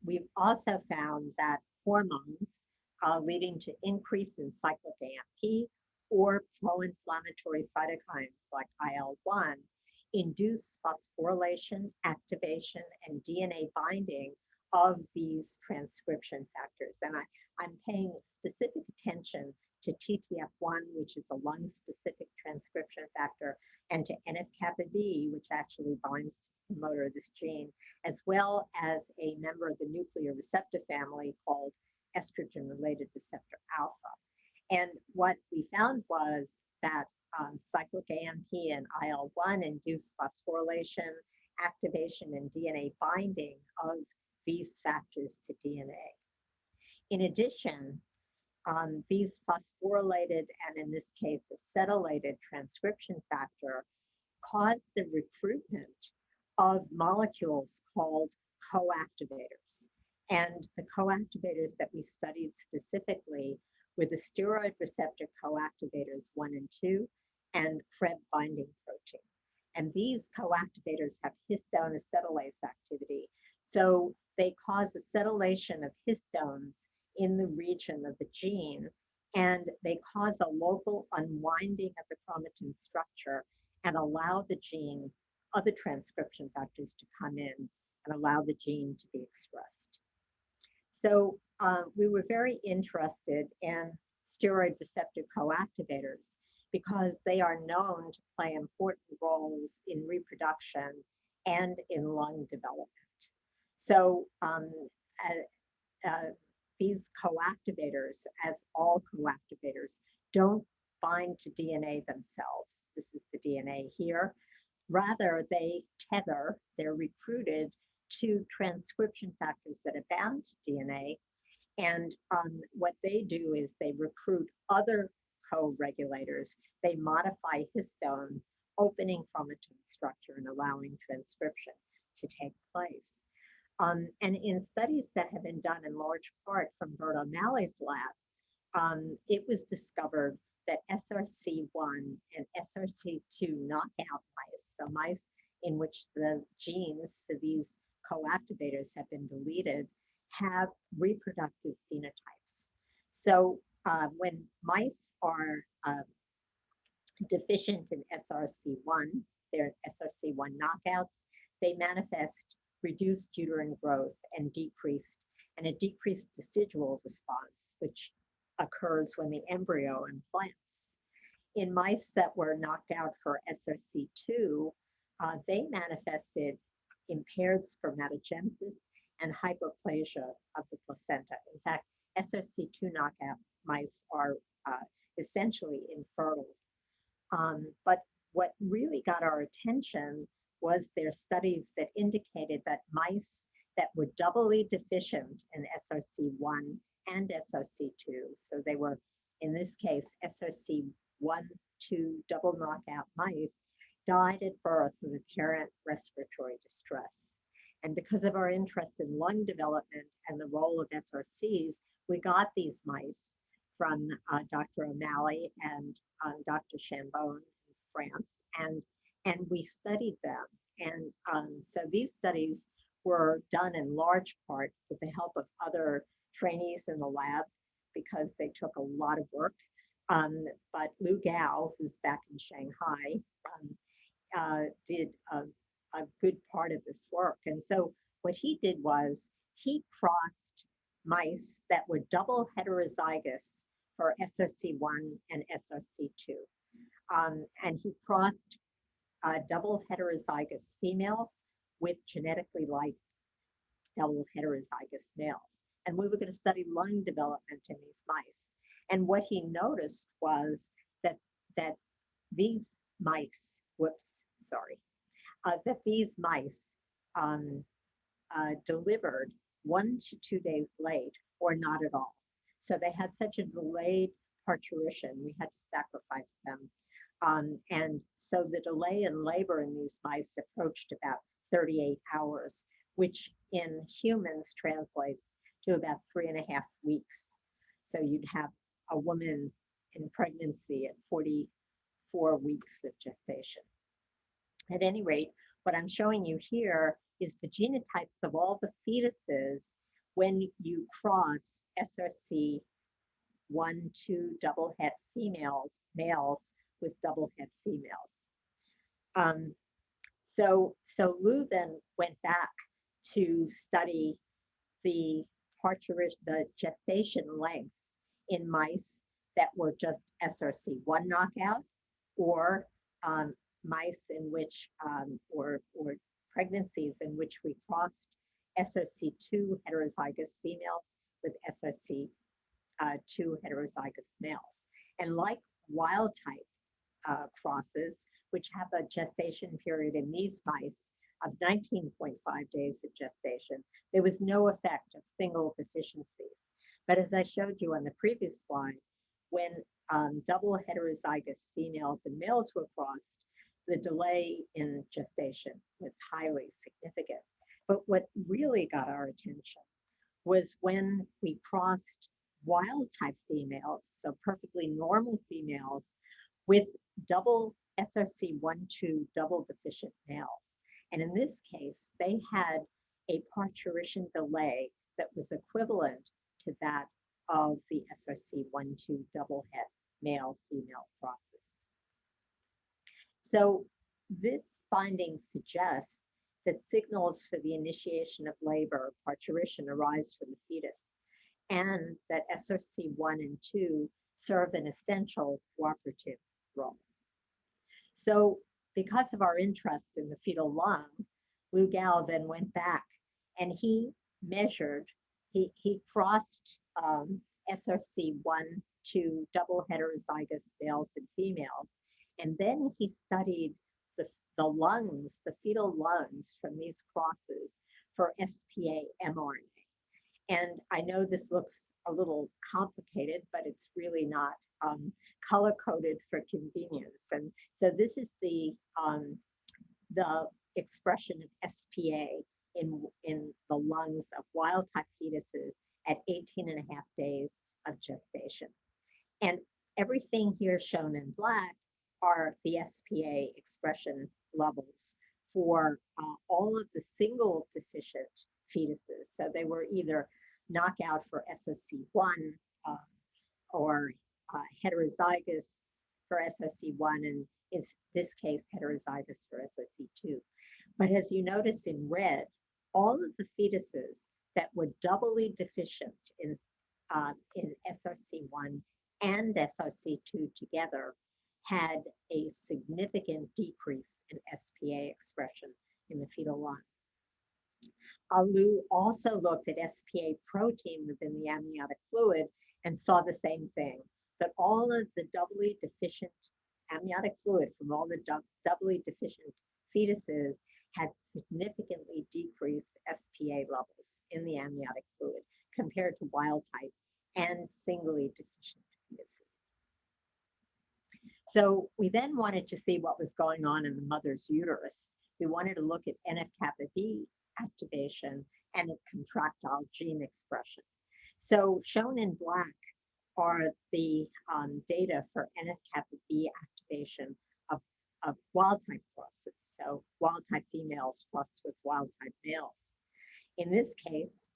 We've also found that hormones leading to increase in cyclic AMP or pro-inflammatory cytokines like IL-1 induce phosphorylation, activation, and DNA binding of these transcription factors. And I'm paying specific attention to TTF1, which is a lung-specific transcription factor, and to NF-kappa B, which actually binds to the promoter of this gene, as well as a member of the nuclear receptor family called estrogen-related receptor alpha. And what we found was that cyclic AMP and IL-1 induce phosphorylation, activation, and DNA binding of these factors to DNA. In addition, these phosphorylated, and in this case, acetylated transcription factor cause the recruitment of molecules called coactivators. And the coactivators that we studied specifically were the steroid receptor coactivators 1 and 2 and Fred binding protein. And these coactivators have histone acetylase activity. So they cause acetylation of histones in the region of the gene, and they cause a local unwinding of the chromatin structure and allow the gene, other transcription factors to come in and allow the gene to be expressed. So we were very interested in steroid receptor coactivators because they are known to play important roles in reproduction and in lung development. So these coactivators, as all coactivators, don't bind to DNA themselves. This is the DNA here. Rather, they tether, they're recruited to transcription factors that are bound to DNA. And what they do is they recruit other co-regulators. They modify histones, opening chromatin structure and allowing transcription to take place. And in studies that have been done in large part from Bert O'Malley's lab, it was discovered that SRC1 and SRC2 knockout mice, so mice in which the genes for these coactivators have been deleted, have reproductive phenotypes. So when mice are deficient in SRC1, they're SRC1 knockouts, they manifest reduced uterine growth and a decreased decidual response, which occurs when the embryo implants. In mice that were knocked out for SRC2, they manifested impaired spermatogenesis and hypoplasia of the placenta. In fact, SRC2 knockout mice are essentially infertile. But what really got our attention was their studies that indicated that mice that were doubly deficient in SRC1 and SRC2, so they were, in this case, SRC1, 2 double knockout mice, died at birth of apparent respiratory distress. And because of our interest in lung development and the role of SRCs, we got these mice from Dr. O'Malley and Dr. Chambon in France, and we studied them. And so these studies were done in large part with the help of other trainees in the lab because they took a lot of work. But Lu Gao, who's back in Shanghai, did a good part of this work. And so what he did was he crossed mice that were double heterozygous for SRC1 and SRC2. And he crossed double heterozygous females with genetically like double heterozygous males. And we were going to study lung development in these mice. And what he noticed was that these mice, that these mice delivered 1 to 2 days late or not at all. So they had such a delayed parturition, we had to sacrifice them. And so the delay in labor in these mice approached about 38 hours, which in humans translates to about 3.5 weeks. So you'd have a woman in pregnancy at 44 weeks of gestation. At any rate, what I'm showing you here is the genotypes of all the fetuses when you cross SRC1, 2 double het males with double het females. So Lu then went back to study the gestation length in mice that were just SRC1 knockout, or mice in which, or pregnancies in which we crossed SRC2 heterozygous females with SRC2 heterozygous males. And like wild type crosses, which have a gestation period in these mice of 19.5 days of gestation, there was no effect of single deficiencies. But as I showed you on the previous slide, when double heterozygous females and males were crossed, the delay in gestation was highly significant. But what really got our attention was when we crossed wild type females, so perfectly normal females, with double SRC1/2 double deficient males. And in this case, they had a parturition delay that was equivalent to that of the SRC1/2 double het male-female process. So this finding suggests that signals for the initiation of labor, parturition, arise from the fetus, and that SRC1 and 2 serve an essential cooperative role. So because of our interest in the fetal lung, Lou Gao then went back and he measured, he crossed SRC1/2 double heterozygous males and females, and then he studied the lungs, the fetal lungs from these crosses for SPA mRNA. And I know this looks a little complicated, but it's really not, color-coded for convenience. And so this is the expression of SPA in the lungs of wild-type fetuses at 18.5 days of gestation. And everything here shown in black are the SPA expression levels for all of the single deficient fetuses. So they were either knockout for SOC1 or heterozygous for SOC1, and in this case, heterozygous for SOC2. But as you notice in red, all of the fetuses that were doubly deficient in SRC1 and SRC2 together had a significant decrease in SPA expression in the fetal lung. Lou also looked at SPA protein within the amniotic fluid and saw the same thing, that all of the doubly deficient amniotic fluid from all the doubly deficient fetuses had significantly decreased SPA levels in the amniotic fluid compared to wild type and singly deficient fetuses. So we then wanted to see what was going on in the mother's uterus. We wanted to look at NF-kappa B activation and at contractile gene expression. So shown in black are the data for NF-kappa B activation of wild-type crosses, so wild-type females crossed with wild-type males. In this case,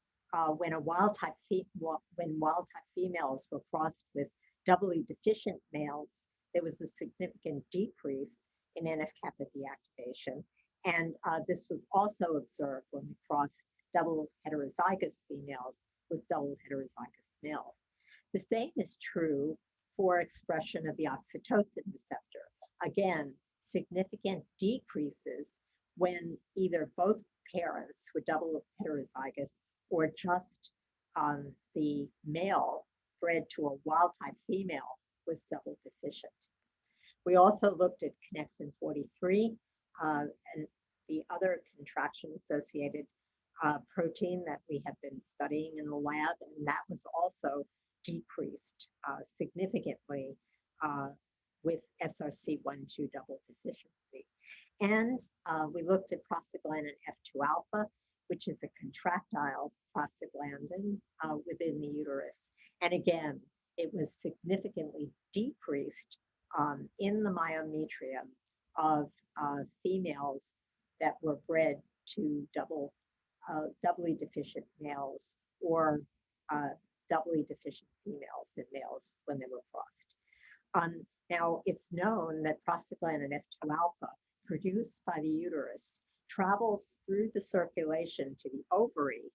when wild-type females were crossed with doubly deficient males, there was a significant decrease in NF-kappa B activation. And this was also observed when we crossed double heterozygous females with double heterozygous males. The same is true for expression of the oxytocin receptor. Again, significant decreases when either both parents were double heterozygous or just the male bred to a wild-type female was double deficient. We also looked at connexin 43 and the other contraction-associated protein that we have been studying in the lab, and that was also decreased significantly with SRC1/2 double deficiency. And we looked at prostaglandin F2 alpha, which is a contractile prostaglandin within the uterus. And again, it was significantly decreased in the myometrium of females that were bred to doubly deficient males or doubly deficient females in males when they were crossed. Now, it's known that prostaglandin F2 alpha produced by the uterus travels through the circulation to the ovary,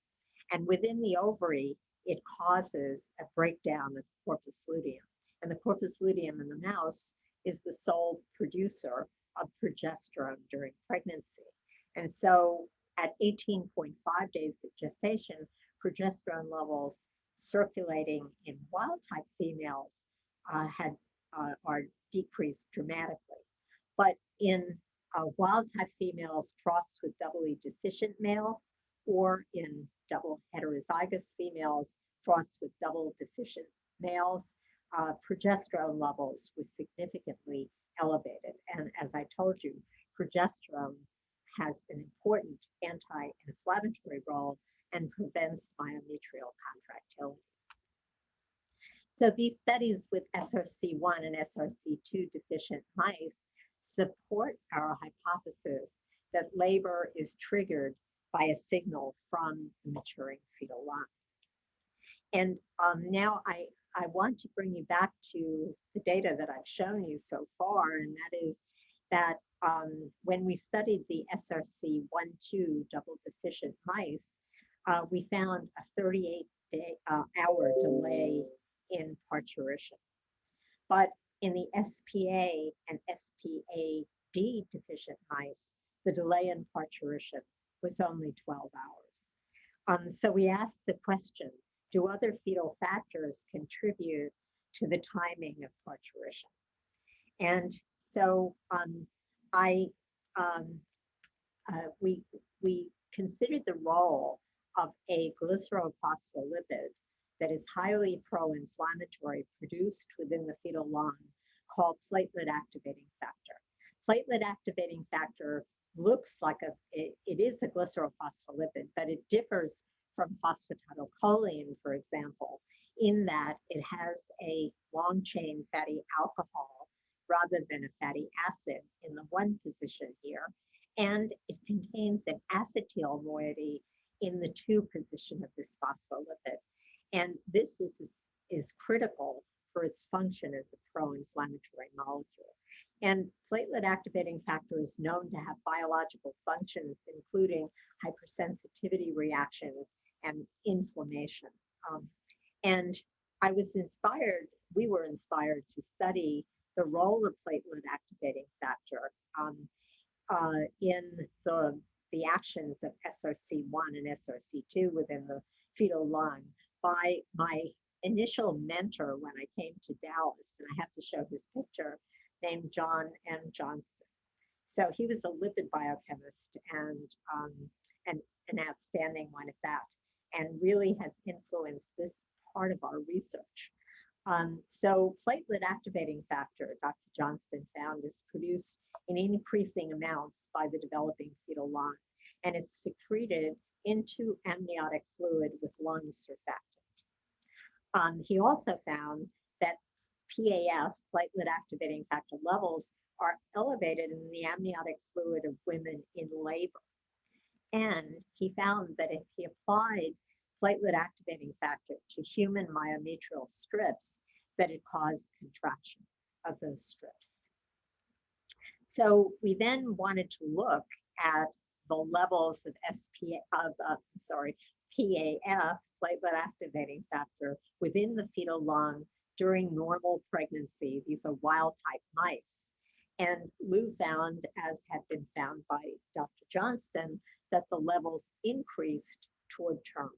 and within the ovary, it causes a breakdown of the corpus luteum. And the corpus luteum in the mouse is the sole producer of progesterone during pregnancy. And so at 18.5 days of gestation, progesterone levels circulating in wild-type females are decreased dramatically. But in wild-type females crossed with doubly deficient males or in double heterozygous females crossed with double deficient males, progesterone levels were significantly elevated. And as I told you, progesterone has an important anti-inflammatory role, and prevents myometrial contractility. So these studies with SRC1 and SRC2 deficient mice support our hypothesis that labor is triggered by a signal from the maturing fetal lung. And now I want to bring you back to the data that I've shown you so far, and that is that when we studied the SRC1-2 double deficient mice, we found a 38-hour delay in parturition. But in the SPA and SPAD deficient mice, the delay in parturition was only 12 hours. So we asked the question, do other fetal factors contribute to the timing of parturition? And so we considered the role of a glycerophospholipid that is highly pro-inflammatory produced within the fetal lung called platelet activating factor. Platelet activating factor looks like it is a glycerophospholipid, but it differs from phosphatidylcholine, for example, in that it has a long chain fatty alcohol rather than a fatty acid in the one position here. And it contains an acetyl moiety in the 2 position of this phospholipid. And this is critical for its function as a pro-inflammatory molecule. And platelet activating factor is known to have biological functions, including hypersensitivity reactions and inflammation. And we were inspired to study the role of platelet activating factor in the actions of SRC1 and SRC2 within the fetal lung by my initial mentor when I came to Dallas, and I have to show his picture, named John M. Johnston. So he was a lipid biochemist and an outstanding one at that, and really has influenced this part of our research. So platelet activating factor, Dr. Johnston found, is produced in increasing amounts by the developing fetal lung, and it's secreted into amniotic fluid with lung surfactant. He also found that PAF, platelet activating factor levels, are elevated in the amniotic fluid of women in labor. And he found that if he applied platelet activating factor to human myometrial strips, that it caused contraction of those strips. So we then wanted to look at the levels of PAF, platelet activating factor, within the fetal lung during normal pregnancy. These are wild type mice. And Lou found, as had been found by Dr. Johnston, that the levels increased toward term.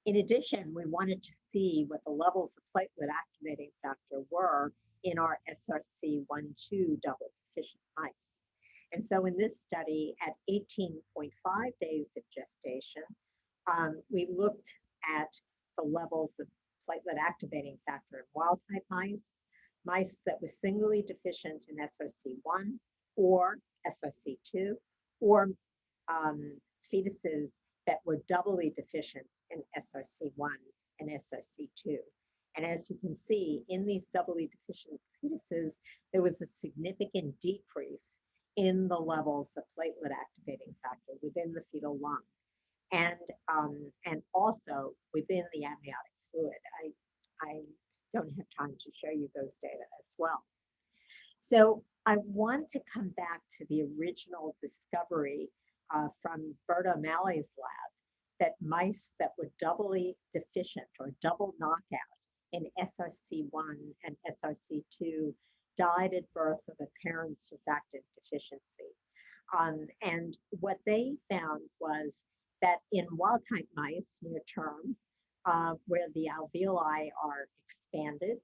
In addition, we wanted to see what the levels of platelet activating factor were in our SRC1-2 double deficient mice. And so in this study, at 18.5 days of gestation, we looked at the levels of platelet activating factor in wild type mice that were singly deficient in SRC1 or SRC2, or fetuses that were doubly deficient in SRC1 and SRC2. And as you can see, in these doubly deficient fetuses, there was a significant decrease in the levels of platelet activating factor within the fetal lung, and also within the amniotic fluid. I don't have time to show you those data as well. So I want to come back to the original discovery from Bert O'Malley's lab, that mice that were doubly deficient or double knockout in SRC1 and SRC2 died at birth of apparent surfactant deficiency. And what they found was that in wild type mice near term, where the alveoli are expanded,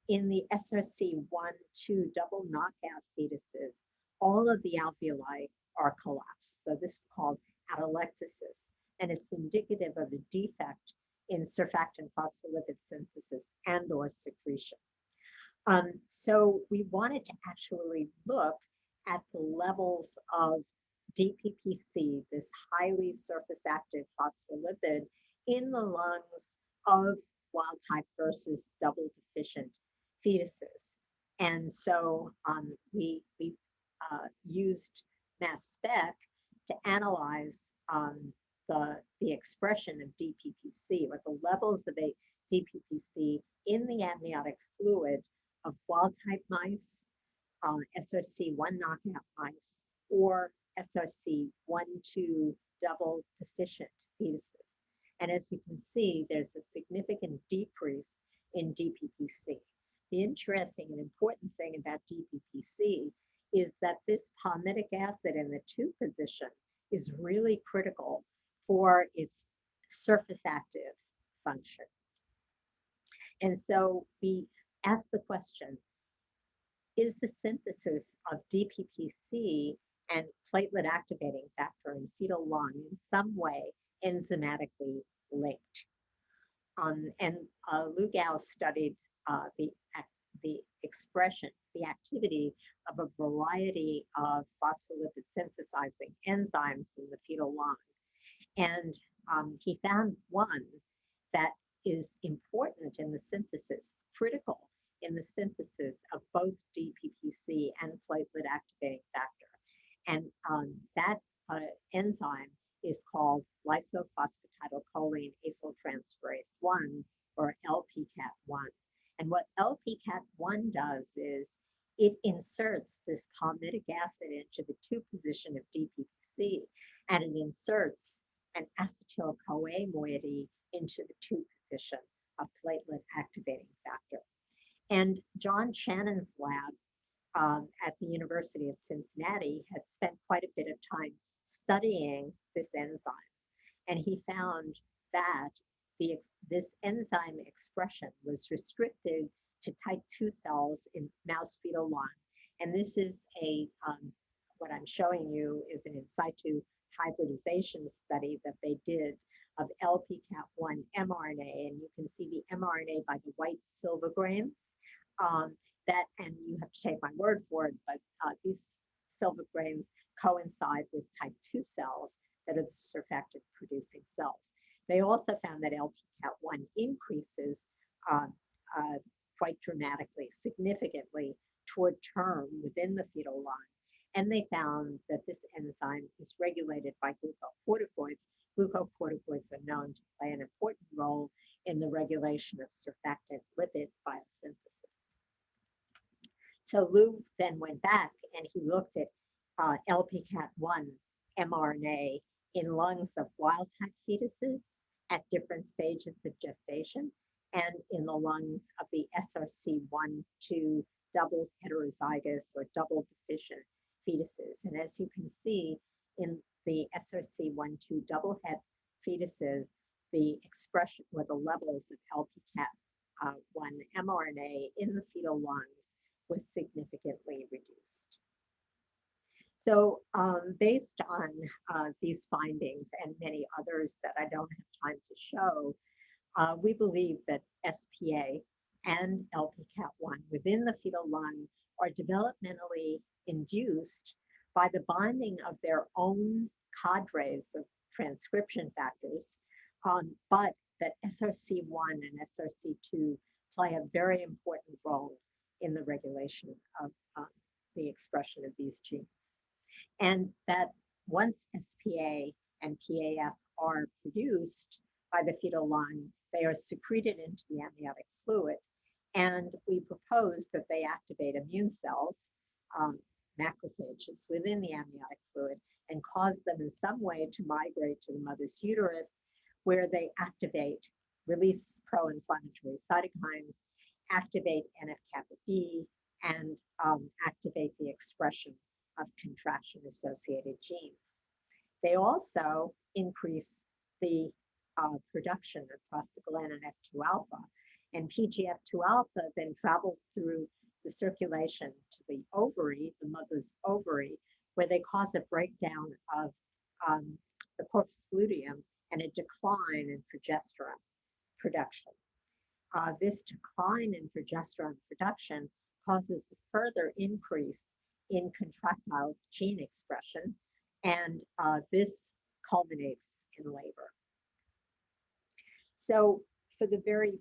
in the SRC1-2 double knockout fetuses, all of the alveoli are collapsed. So this is called atelectasis, and it's indicative of a defect in surfactant phospholipid synthesis and or secretion. So we wanted to actually look at the levels of DPPC, this highly surface active phospholipid, in the lungs of wild type versus double deficient fetuses. And so we used mass spec to analyze the expression of DPPC, or the levels of a DPPC in the amniotic fluid of wild type mice, SRC1 knockout mice, or SRC1-2 double deficient fetuses. And as you can see, there's a significant decrease in DPPC. The interesting and important thing about DPPC is that this palmitic acid in the 2 position is really critical for its surface active function. And so we ask the question, is the synthesis of DPPC and platelet activating factor in fetal lung in some way enzymatically linked? And Lugao studied the expression, the activity of a variety of phospholipid synthesizing enzymes in the fetal lung. And he found one that is important in the synthesis, critical in the synthesis of both DPPC and platelet activating factor. And that enzyme is called Lysophosphatidylcholine Acyltransferase 1, or LPCAT1. And what LPCAT1 does is it inserts this palmitic acid into the 2 position of DPPC, and it inserts an acetyl-CoA moiety into the 2 position of platelet activating factor. And John Shannon's lab at the University of Cincinnati had spent quite a bit of time studying this enzyme. And he found that this enzyme expression was restricted to type 2 cells in mouse fetal lung. And this is what I'm showing you is an in situ hybridization study that they did of LPCAT1 mRNA. And you can see the mRNA by the white silver grains. And you have to take my word for it, but these silver grains coincide with type 2 cells that are the surfactant producing cells. They also found that LPCAT1 increases quite dramatically, significantly toward term within the fetal lung. And they found that this enzyme is regulated by glucocorticoids. Glucocorticoids are known to play an important role in the regulation of surfactant lipid biosynthesis. So Lou then went back and he looked at LPCAT1 mRNA in lungs of wild-type fetuses at different stages of gestation, and in the lungs of the SRC1-2 double heterozygous or double deficient fetuses. And as you can see, in the SRC1-2 double het fetuses, the expression or the levels of LPCAT1 mRNA in the fetal lungs was significantly reduced. So based on these findings and many others that I don't have time to show, we believe that SPA and LPCAT1 within the fetal lung are developmentally induced by the binding of their own cadres of transcription factors, but that SRC1 and SRC2 play a very important role in the regulation of the expression of these genes. And that once SPA and PAF are produced by the fetal lung, they are secreted into the amniotic fluid. And we propose that they activate immune cells, macrophages within the amniotic fluid, and cause them in some way to migrate to the mother's uterus, where they activate, release pro-inflammatory cytokines, activate NF-kappa B, and activate the expression of contraction-associated genes. They also increase the production of prostaglandin F2 alpha, and PGF2 alpha then travels through the circulation to the ovary, the mother's ovary, where they cause a breakdown of the corpus luteum and a decline in progesterone production. This decline in progesterone production causes a further increase in contractile gene expression, And this culminates in labor. So for the very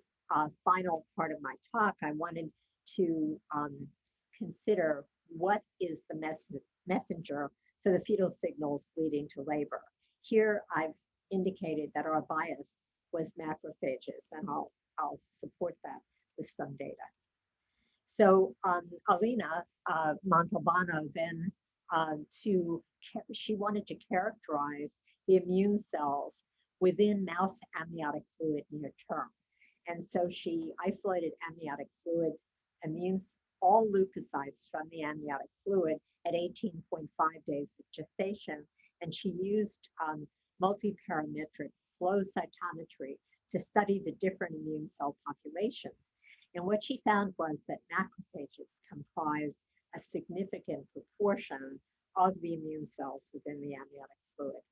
final part of my talk, I wanted to consider what is the messenger for the fetal signals leading to labor. Here I've indicated that our bias was macrophages, and I'll support that with some data. So Alina Montalbano then she wanted to characterize the immune cells within mouse amniotic fluid near term. And so she isolated amniotic fluid, all leukocytes from the amniotic fluid at 18.5 days of gestation. And she used multiparametric flow cytometry to study the different immune cell populations. And what she found was that macrophages comprise a significant proportion of the immune cells within the amniotic fluid.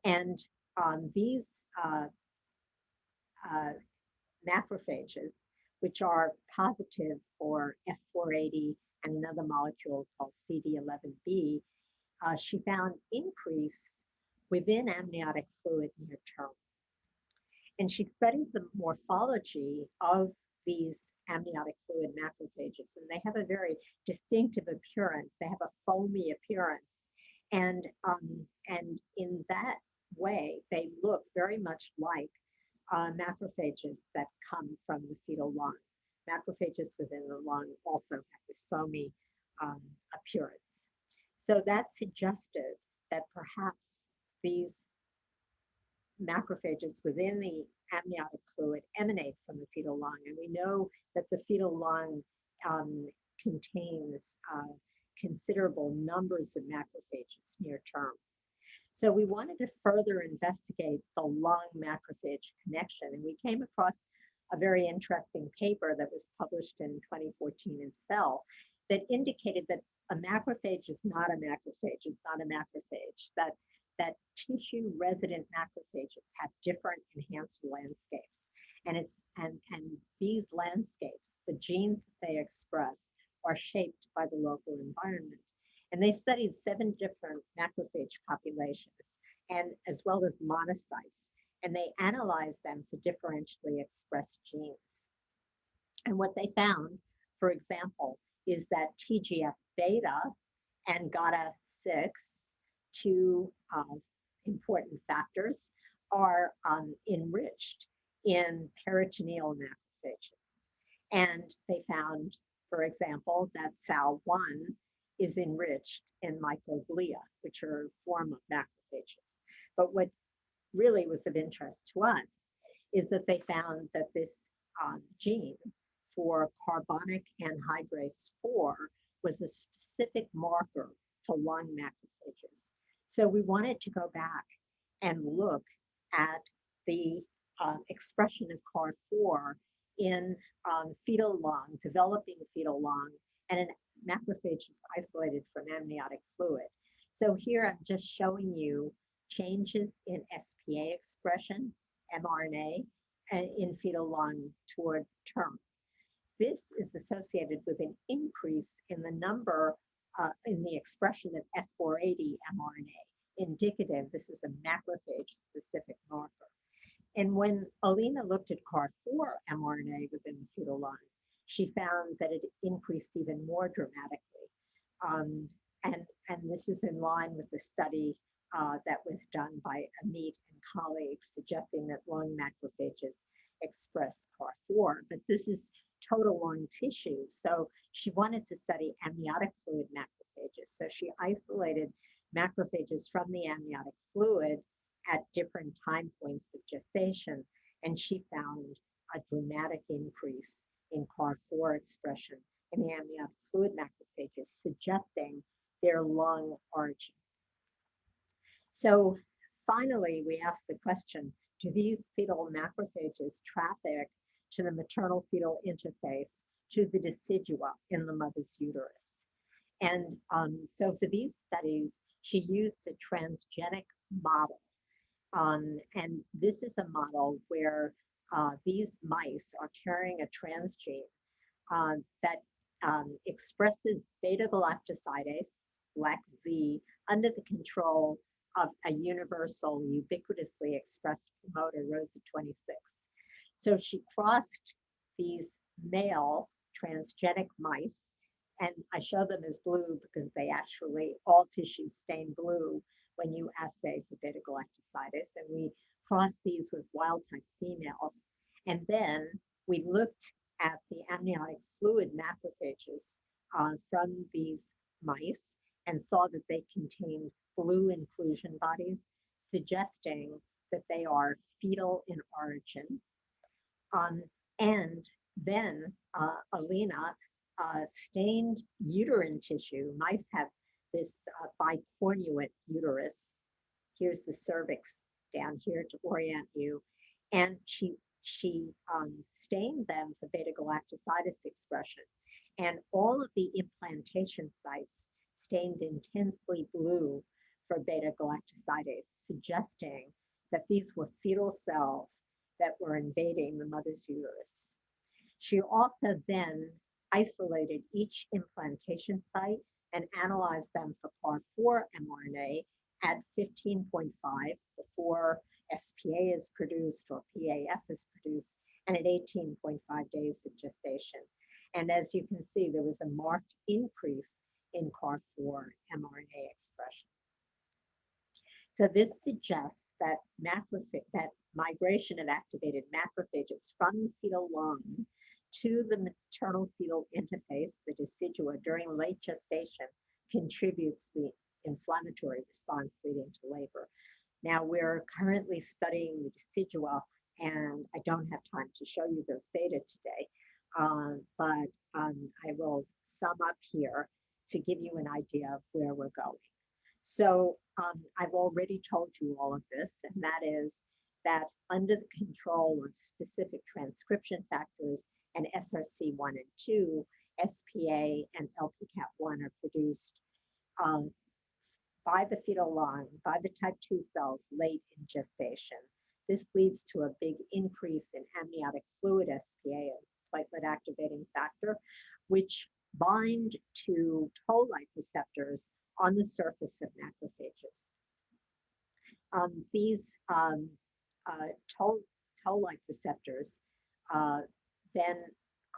And these macrophages, which are positive for F480 and another molecule called CD11B, she found increase within amniotic fluid near term. And she studied the morphology of these amniotic fluid macrophages, and they have a very distinctive appearance. They have a foamy appearance. And in that way, they look very much like macrophages that come from the fetal lung. Macrophages within the lung also have this foamy appearance. So that suggested that perhaps these macrophages within the amniotic fluid emanate from the fetal lung. And we know that the fetal lung contains considerable numbers of macrophages near term. So we wanted to further investigate the lung macrophage connection. And we came across a very interesting paper that was published in 2014 in Cell that indicated that a macrophage is not a macrophage. It's not a macrophage. That tissue resident macrophages have different enhanced landscapes. And these landscapes, the genes that they express, are shaped by the local environment. And they studied 7 different macrophage populations, and as well as monocytes. And they analyzed them to differentially express genes. And what they found, for example, is that TGF-beta and GATA-6, 2 important factors, are enriched in peritoneal macrophages. And they found, for example, that SAL1 is enriched in microglia, which are a form of macrophages. But what really was of interest to us is that they found that this gene for carbonic anhydrase 4 was a specific marker for lung macrophages. So we wanted to go back and look at the expression of CAR4 in fetal lung, developing fetal lung, and in macrophages isolated from amniotic fluid. So here I'm just showing you changes in SPA expression, mRNA, in fetal lung toward term. This is associated with an increase in the number, in the expression of F480 mRNA, indicative this is a macrophage-specific marker. And when Alina looked at CAR4 mRNA within the fetal lung, she found that it increased even more dramatically. And this is in line with the study that was done by Amit and colleagues, suggesting that lung macrophages express CAR4, but this is total lung tissue. So she wanted to study amniotic fluid macrophages. So she isolated macrophages from the amniotic fluid at different time points of gestation, and she found a dramatic increase in CAR4 expression in the amniotic fluid macrophages, suggesting their lung origin. So finally, we asked the question, do these fetal macrophages traffic to the maternal fetal interface to the decidua in the mother's uterus? And so for these studies, she used a transgenic model. And this is a model where these mice are carrying a transgene that expresses beta-galactosidase, LAC-Z, under the control of a universal, ubiquitously expressed promoter, Rosa 26. So she crossed these male transgenic mice, and I show them as blue because they actually, all tissues stain blue when you assay for beta-galactosidase, and we crossed these with wild-type females. And then we looked at the amniotic fluid macrophages from these mice and saw that they contained blue inclusion bodies, suggesting that they are fetal in origin. And then Alina stained uterine tissue. Mice have this bicornuate uterus. Here's the cervix down here to orient you. And she stained them for beta-galactosidase expression. And all of the implantation sites stained intensely blue for beta-galactosidase, suggesting that these were fetal cells that were invading the mother's uterus. She also then isolated each implantation site and analyzed them for CAR4 mRNA at 15.5 before SPA is produced or PAF is produced, and at 18.5 days of gestation. And as you can see, there was a marked increase in CAR4 mRNA expression. So this suggests that migration of activated macrophages from the fetal lung to the maternal fetal interface, the decidua, during late gestation contributes to the inflammatory response leading to labor. Now we're currently studying the decidua, and I don't have time to show you those data today, but I will sum up here to give you an idea of where we're going. So I've already told you all of this, and that is that under the control of specific transcription factors and SRC1 and 2, SPA and LPCAT1 are produced by the fetal lung, by the type 2 cells late in gestation. This leads to a big increase in amniotic fluid SPA, a platelet activating factor, which bind to toll-like receptors on the surface of macrophages. These toll-like receptors then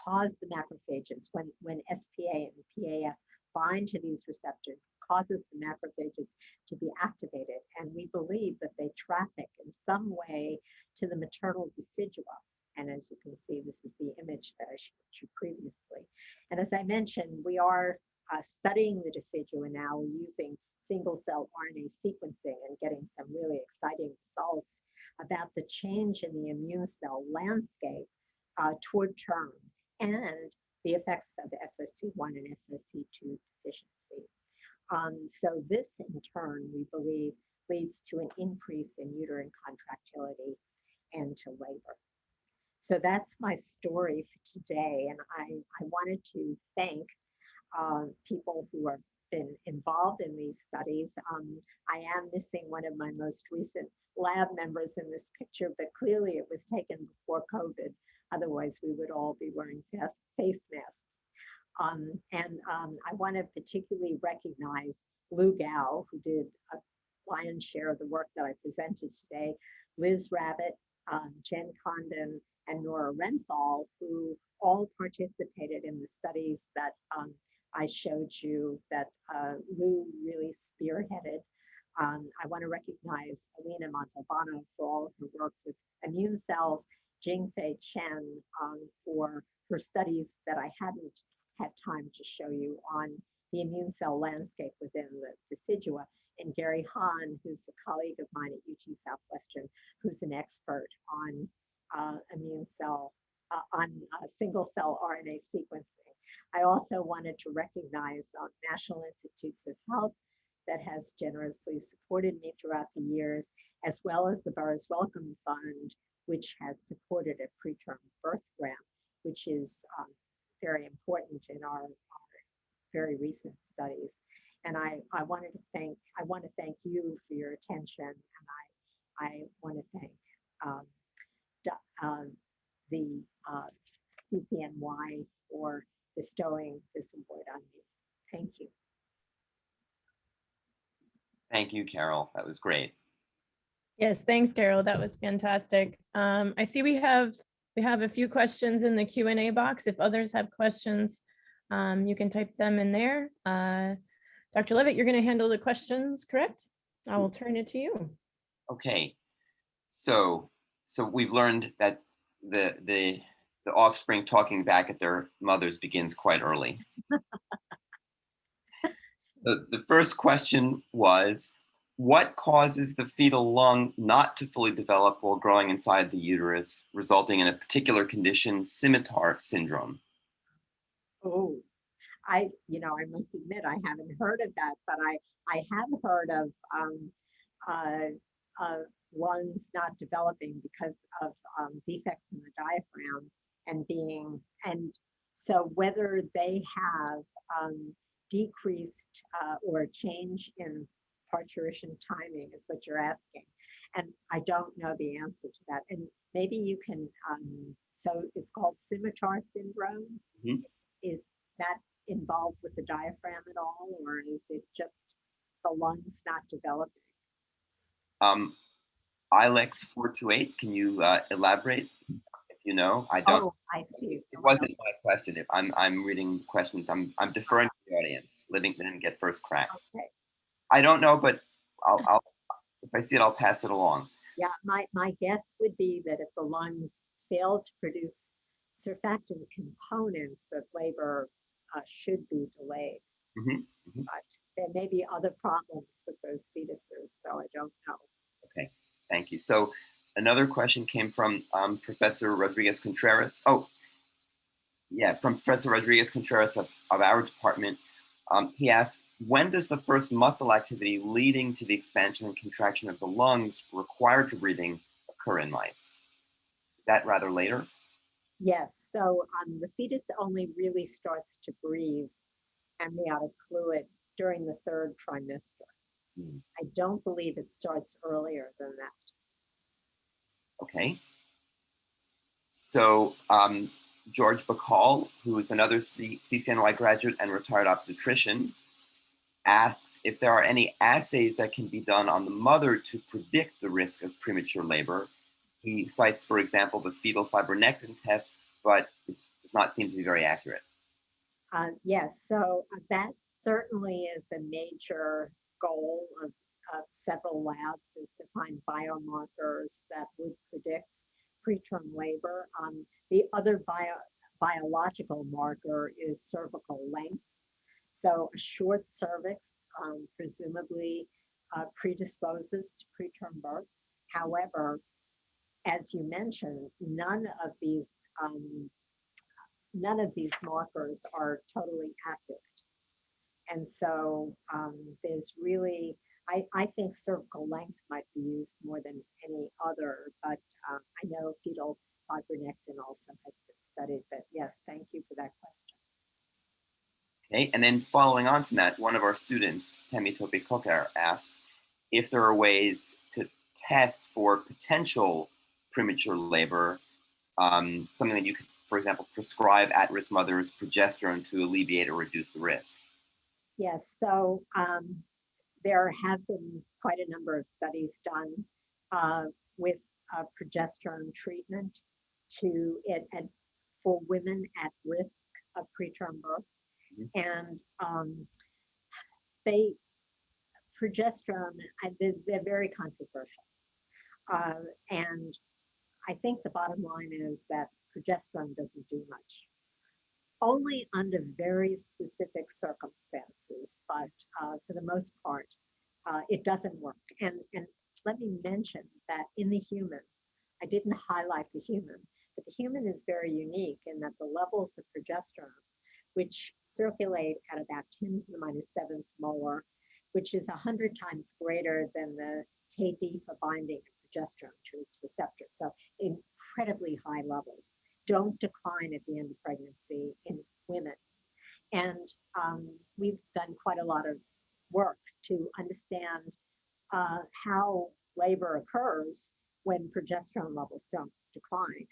cause the macrophages, when SPA and PAF bind to these receptors, causes the macrophages to be activated. And we believe that they traffic in some way to the maternal decidua. And as you can see, this is the image that I showed you previously. And as I mentioned, we are studying the decidua now using single-cell RNA sequencing and getting some really exciting results about the change in the immune cell landscape toward term and the effects of the SRC1 and SRC2 deficiency. So this, in turn, we believe, leads to an increase in uterine contractility and to labor. So that's my story for today, and I wanted to thank people who have been involved in these studies. I am missing one of my most recent lab members in this picture, but clearly it was taken before COVID. Otherwise, we would all be wearing face masks. I want to particularly recognize Lou Gao, who did a lion's share of the work that I presented today, Liz Rabbit, Jen Condon, and Nora Renthal, who all participated in the studies that I showed you that Lou really spearheaded. I want to recognize Alina Montalbano for all of her work with immune cells, Jingfei Chen for her studies that I hadn't had time to show you on the immune cell landscape within the decidua, and Gary Hahn, who's a colleague of mine at UT Southwestern, who's an expert on immune cell, on single cell RNA sequencing. I also wanted to recognize National Institutes of Health that has generously supported me throughout the years, as well as the Burroughs Wellcome Fund, which has supported a preterm birth grant, which is very important in our very recent studies. And I want to thank you for your attention, and I want to thank the CCNY for bestowing this award on me. Thank you. Thank you, Carole. That was great. Yes, thanks, Carol. That was fantastic. I see we have a few questions in the Q&A box. If others have questions, you can type them in there. Dr. Levitt, you're going to handle the questions, correct? I will turn it to you. Okay. So we've learned that the offspring talking back at their mothers begins quite early. The first question was, what causes the fetal lung not to fully develop while growing inside the uterus, resulting in a particular condition, scimitar syndrome? Oh, I must admit I haven't heard of that, but I have heard of lungs not developing because of defects in the diaphragm and so whether they have decreased or change in parturition timing is what you're asking. And I don't know the answer to that. And maybe you can, so it's called scimitar syndrome. Mhm. Is that involved with the diaphragm at all, or is it just the lungs not developing? ILEX 428, can you elaborate if you know? I don't. Oh, I see. It wasn't my question. If I'm reading questions, I'm deferring to the audience. Living didn't get first crack. Okay. I don't know, but I'll if I see it, I'll pass it along. Yeah, my guess would be that if the lungs fail to produce surfactant components, that labor should be delayed. Mhm, mhm. But there may be other problems with those fetuses, so I don't know. Okay, thank you. So another question came from Professor Rodriguez Contreras. Oh, yeah, from Professor Rodriguez Contreras of our department. He asked, when does the first muscle activity leading to the expansion and contraction of the lungs required for breathing occur in mice? Is that rather later? Yes, so the fetus only really starts to breathe amniotic fluid during the third trimester. Hmm. I don't believe it starts earlier than that. Okay. So George Bacall, who is another CCNY graduate and retired obstetrician, asks if there are any assays that can be done on the mother to predict the risk of premature labor. He cites, for example, the fetal fibronectin test, but it does not seem to be very accurate. Yes, so that certainly is a major goal of several labs, is to find biomarkers that would predict preterm labor. The other biological marker is cervical length. So a short cervix presumably predisposes to preterm birth. However, as you mentioned, none of these markers are totally accurate. And so there's really, I think cervical length might be used more than any other, but I know fetal fibronectin also has been studied. But yes, thank you for that question. Okay, and then following on from that, one of our students, Temitope Kokar, asked if there are ways to test for potential premature labor, something that you could, for example, prescribe at-risk mothers progesterone to alleviate or reduce the risk. Yes, so there have been quite a number of studies done with progesterone treatment for women at risk of preterm birth. Mm-hmm. And progesterone, they're very controversial. And I think the bottom line is that progesterone doesn't do much. Only under very specific circumstances, but for the most part, it doesn't work. And let me mention that in the human, I didn't highlight the human, but the human is very unique in that the levels of progesterone, which circulate at about 10 to the minus 7th molar, which is 100 times greater than the KD for binding progesterone to its receptor. So incredibly high levels don't decline at the end of pregnancy in women. And we've done quite a lot of work to understand how labor occurs when progesterone levels don't decline.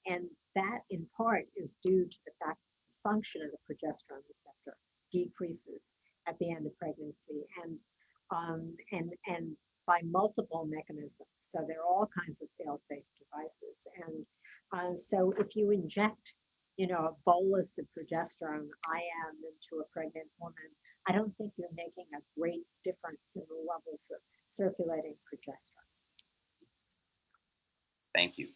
And that in part is due to the fact that the function of the progesterone receptor decreases at the end of pregnancy. And and by multiple mechanisms. So there are all kinds of fail-safe devices. And so if you inject, a bolus of progesterone, IM, into a pregnant woman, I don't think you're making a great difference in the levels of circulating progesterone. Thank you.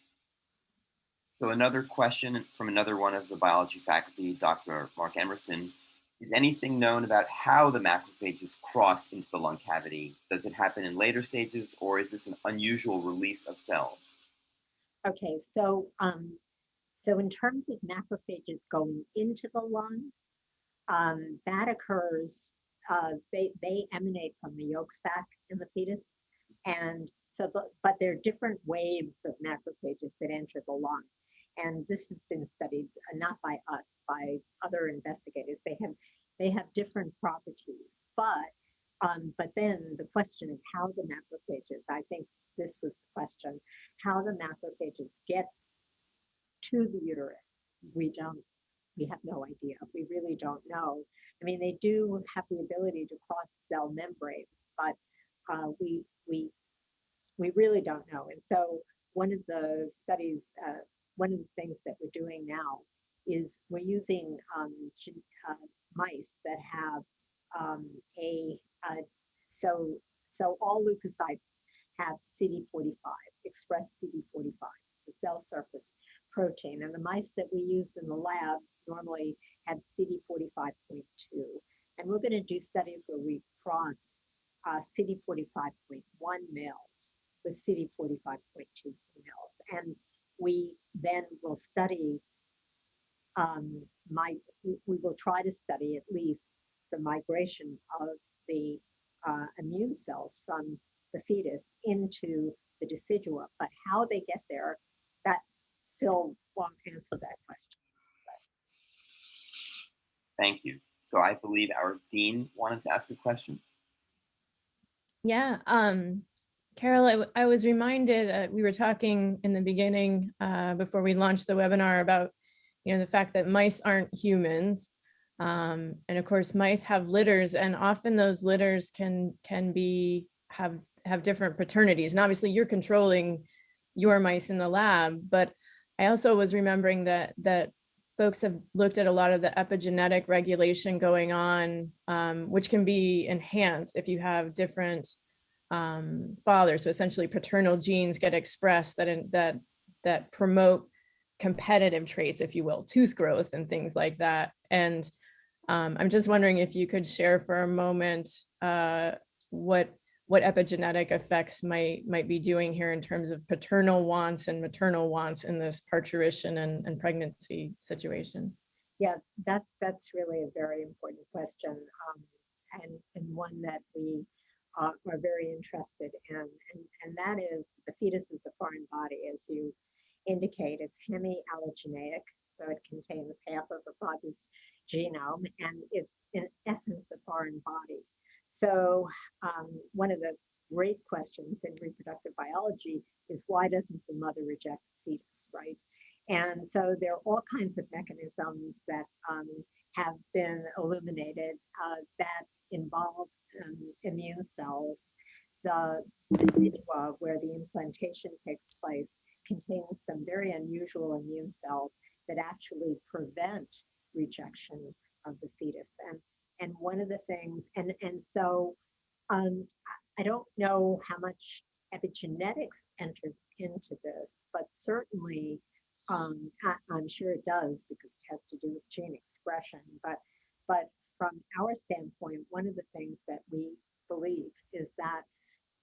So another question from another one of the biology faculty, Dr. Mark Emerson. Is anything known about how the macrophages cross into the lung cavity? Does it happen in later stages, or is this an unusual release of cells? Okay, so in terms of macrophages going into the lung, that occurs, they emanate from the yolk sac in the fetus. And so, but there are different waves of macrophages that enter the lung. And this has been studied, not by us, by other investigators. They have different properties, but then the question of how the macrophages, I think this was the question, how the macrophages get to the uterus, we have no idea. We really don't know. I mean, they do have the ability to cross cell membranes, but we really don't know. And so one of the studies, one of the things that we're doing now is we're using mice that have so all leukocytes have CD45, express CD45. It's a cell surface protein. And the mice that we use in the lab normally have CD45.2. And we're going to do studies where we cross CD45.1 males with CD45.2 females. And we then will study, we will try to study at least the migration of the immune cells from the fetus into the decidua. But how they get there, that still won't answer that question. Thank you. So I believe our dean wanted to ask a question. Yeah, Carole, I was reminded, we were talking in the beginning before we launched the webinar about, the fact that mice aren't humans. And of course, mice have litters, and often those litters can have different paternities. And obviously you're controlling your mice in the lab, but I also was remembering that folks have looked at a lot of the epigenetic regulation going on, which can be enhanced if you have different fathers. So essentially paternal genes get expressed that promote competitive traits, if you will, tooth growth and things like that. And I'm just wondering if you could share for a moment what epigenetic effects might be doing here in terms of paternal wants and maternal wants in this parturition and pregnancy situation. Yeah, that's really a very important question, and one that we are very interested in, and that is the fetus is a foreign body, as you indicate. It's hemiallogeneic, so it contains half of the father's genome, and it's in essence a foreign body. So one of the great questions in reproductive biology is, why doesn't the mother reject the fetus, right? And so there are all kinds of mechanisms that have been illuminated that involve immune cells. The decidua, where the implantation takes place, contains some very unusual immune cells that actually prevent rejection of the fetus. And one of the things, and so I don't know how much epigenetics enters into this, but certainly I'm sure it does, because it has to do with gene expression. But from our standpoint, one of the things that we believe is that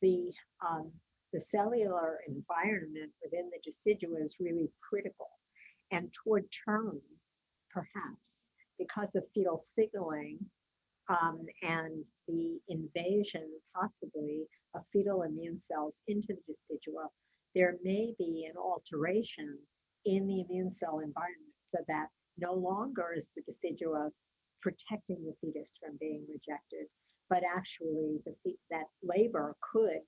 the cellular environment within the decidua is really critical. And toward term, perhaps, because of fetal signaling and the invasion, possibly, of fetal immune cells into the decidua, there may be an alteration in the immune cell environment, so that no longer is the decidua protecting the fetus from being rejected, but actually that labor could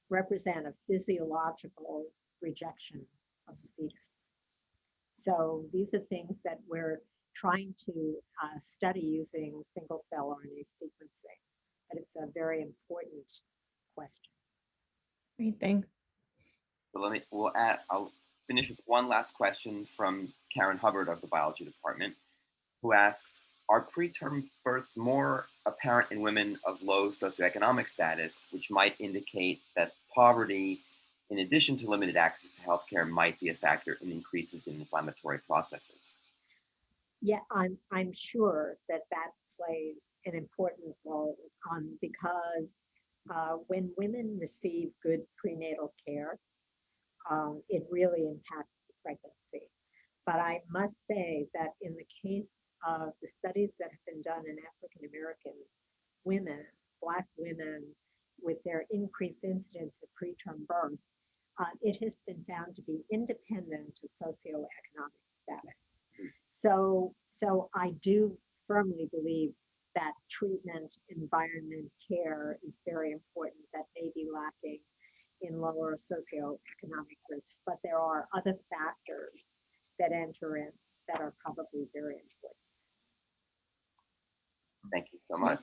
represent a physiological rejection of the fetus. So these are things that we're trying to study using single cell RNA sequencing, but it's a very important question. Great, thanks. So I'll finish with one last question from Karen Hubbard of the biology department, who asks, are preterm births more apparent in women of low socioeconomic status, which might indicate that poverty, in addition to limited access to healthcare, might be a factor in increases in inflammatory processes? Yeah, I'm sure that plays an important role because when women receive good prenatal care, it really impacts the pregnancy. But I must say that in the case of the studies that have been done in African American women, Black women, with their increased incidence of preterm birth, it has been found to be independent of socioeconomic status. So I do firmly believe that treatment, environment, care is very important, that may be lacking in lower socioeconomic groups, but there are other factors that enter in that are probably very important. Thank you so much.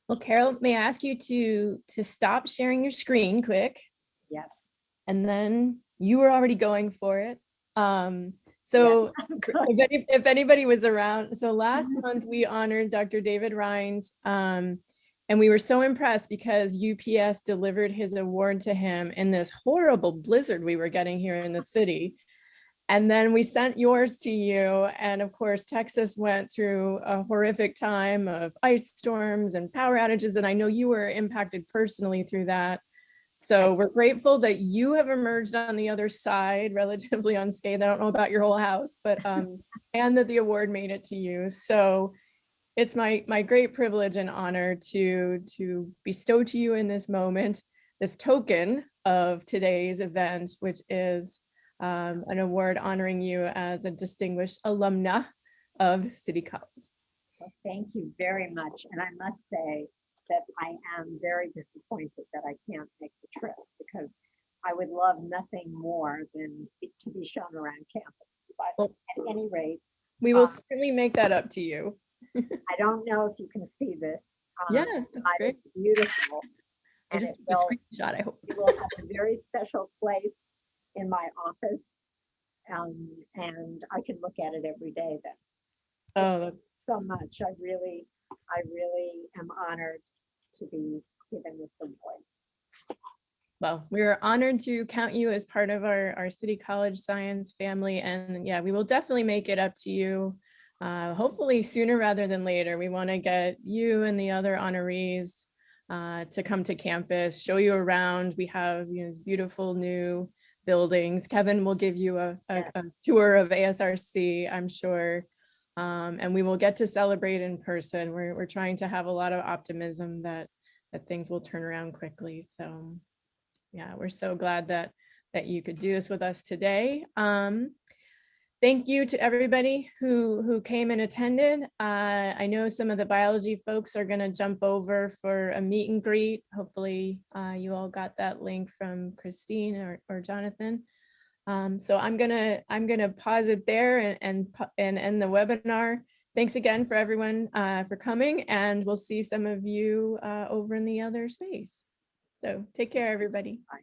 Well, Carole, may I ask you to stop sharing your screen quick? Yes. And then you were already going for it. So Yes. if anybody was around, so last month we honored Dr. David Rind, and we were so impressed because UPS delivered his award to him in this horrible blizzard we were getting here in the city. And then we sent yours to you. And of course, Texas went through a horrific time of ice storms and power outages. And I know you were impacted personally through that. So we're grateful that you have emerged on the other side, relatively unscathed. I don't know about your whole house, but and that the award made it to you. So it's my great privilege and honor to bestow to you in this moment this token of today's event, which is an award honoring you as a distinguished alumna of City College. Well, thank you very much. And I must say that I am very disappointed that I can't make the trip, because I would love nothing more than to be shown around campus. But Well, at any rate, we will certainly make that up to you. I don't know if you can see this. Yes, that's great. It's beautiful. I And just it took a will, screenshot, I hope. it will have a very special place in my office. And I can look at it every day then. Oh, So much. I really am honored to be given this award. well, we are honored to count you as part of our City College Science family. And yeah, we will definitely make it up to you, hopefully sooner rather than later. We want to get you and the other honorees to come to campus, show you around. We have these beautiful new buildings. Kevin will give you a tour of ASRC, I'm sure. And we will get to celebrate in person. We're trying to have a lot of optimism that things will turn around quickly. So yeah, we're so glad that you could do this with us today. Thank you to everybody who came and attended. I know some of the biology folks are going to jump over for a meet and greet. Hopefully you all got that link from Christine or Jonathan. So I'm gonna pause it there and end the webinar. Thanks again for everyone for coming, and we'll see some of you over in the other space. So take care, everybody. Bye.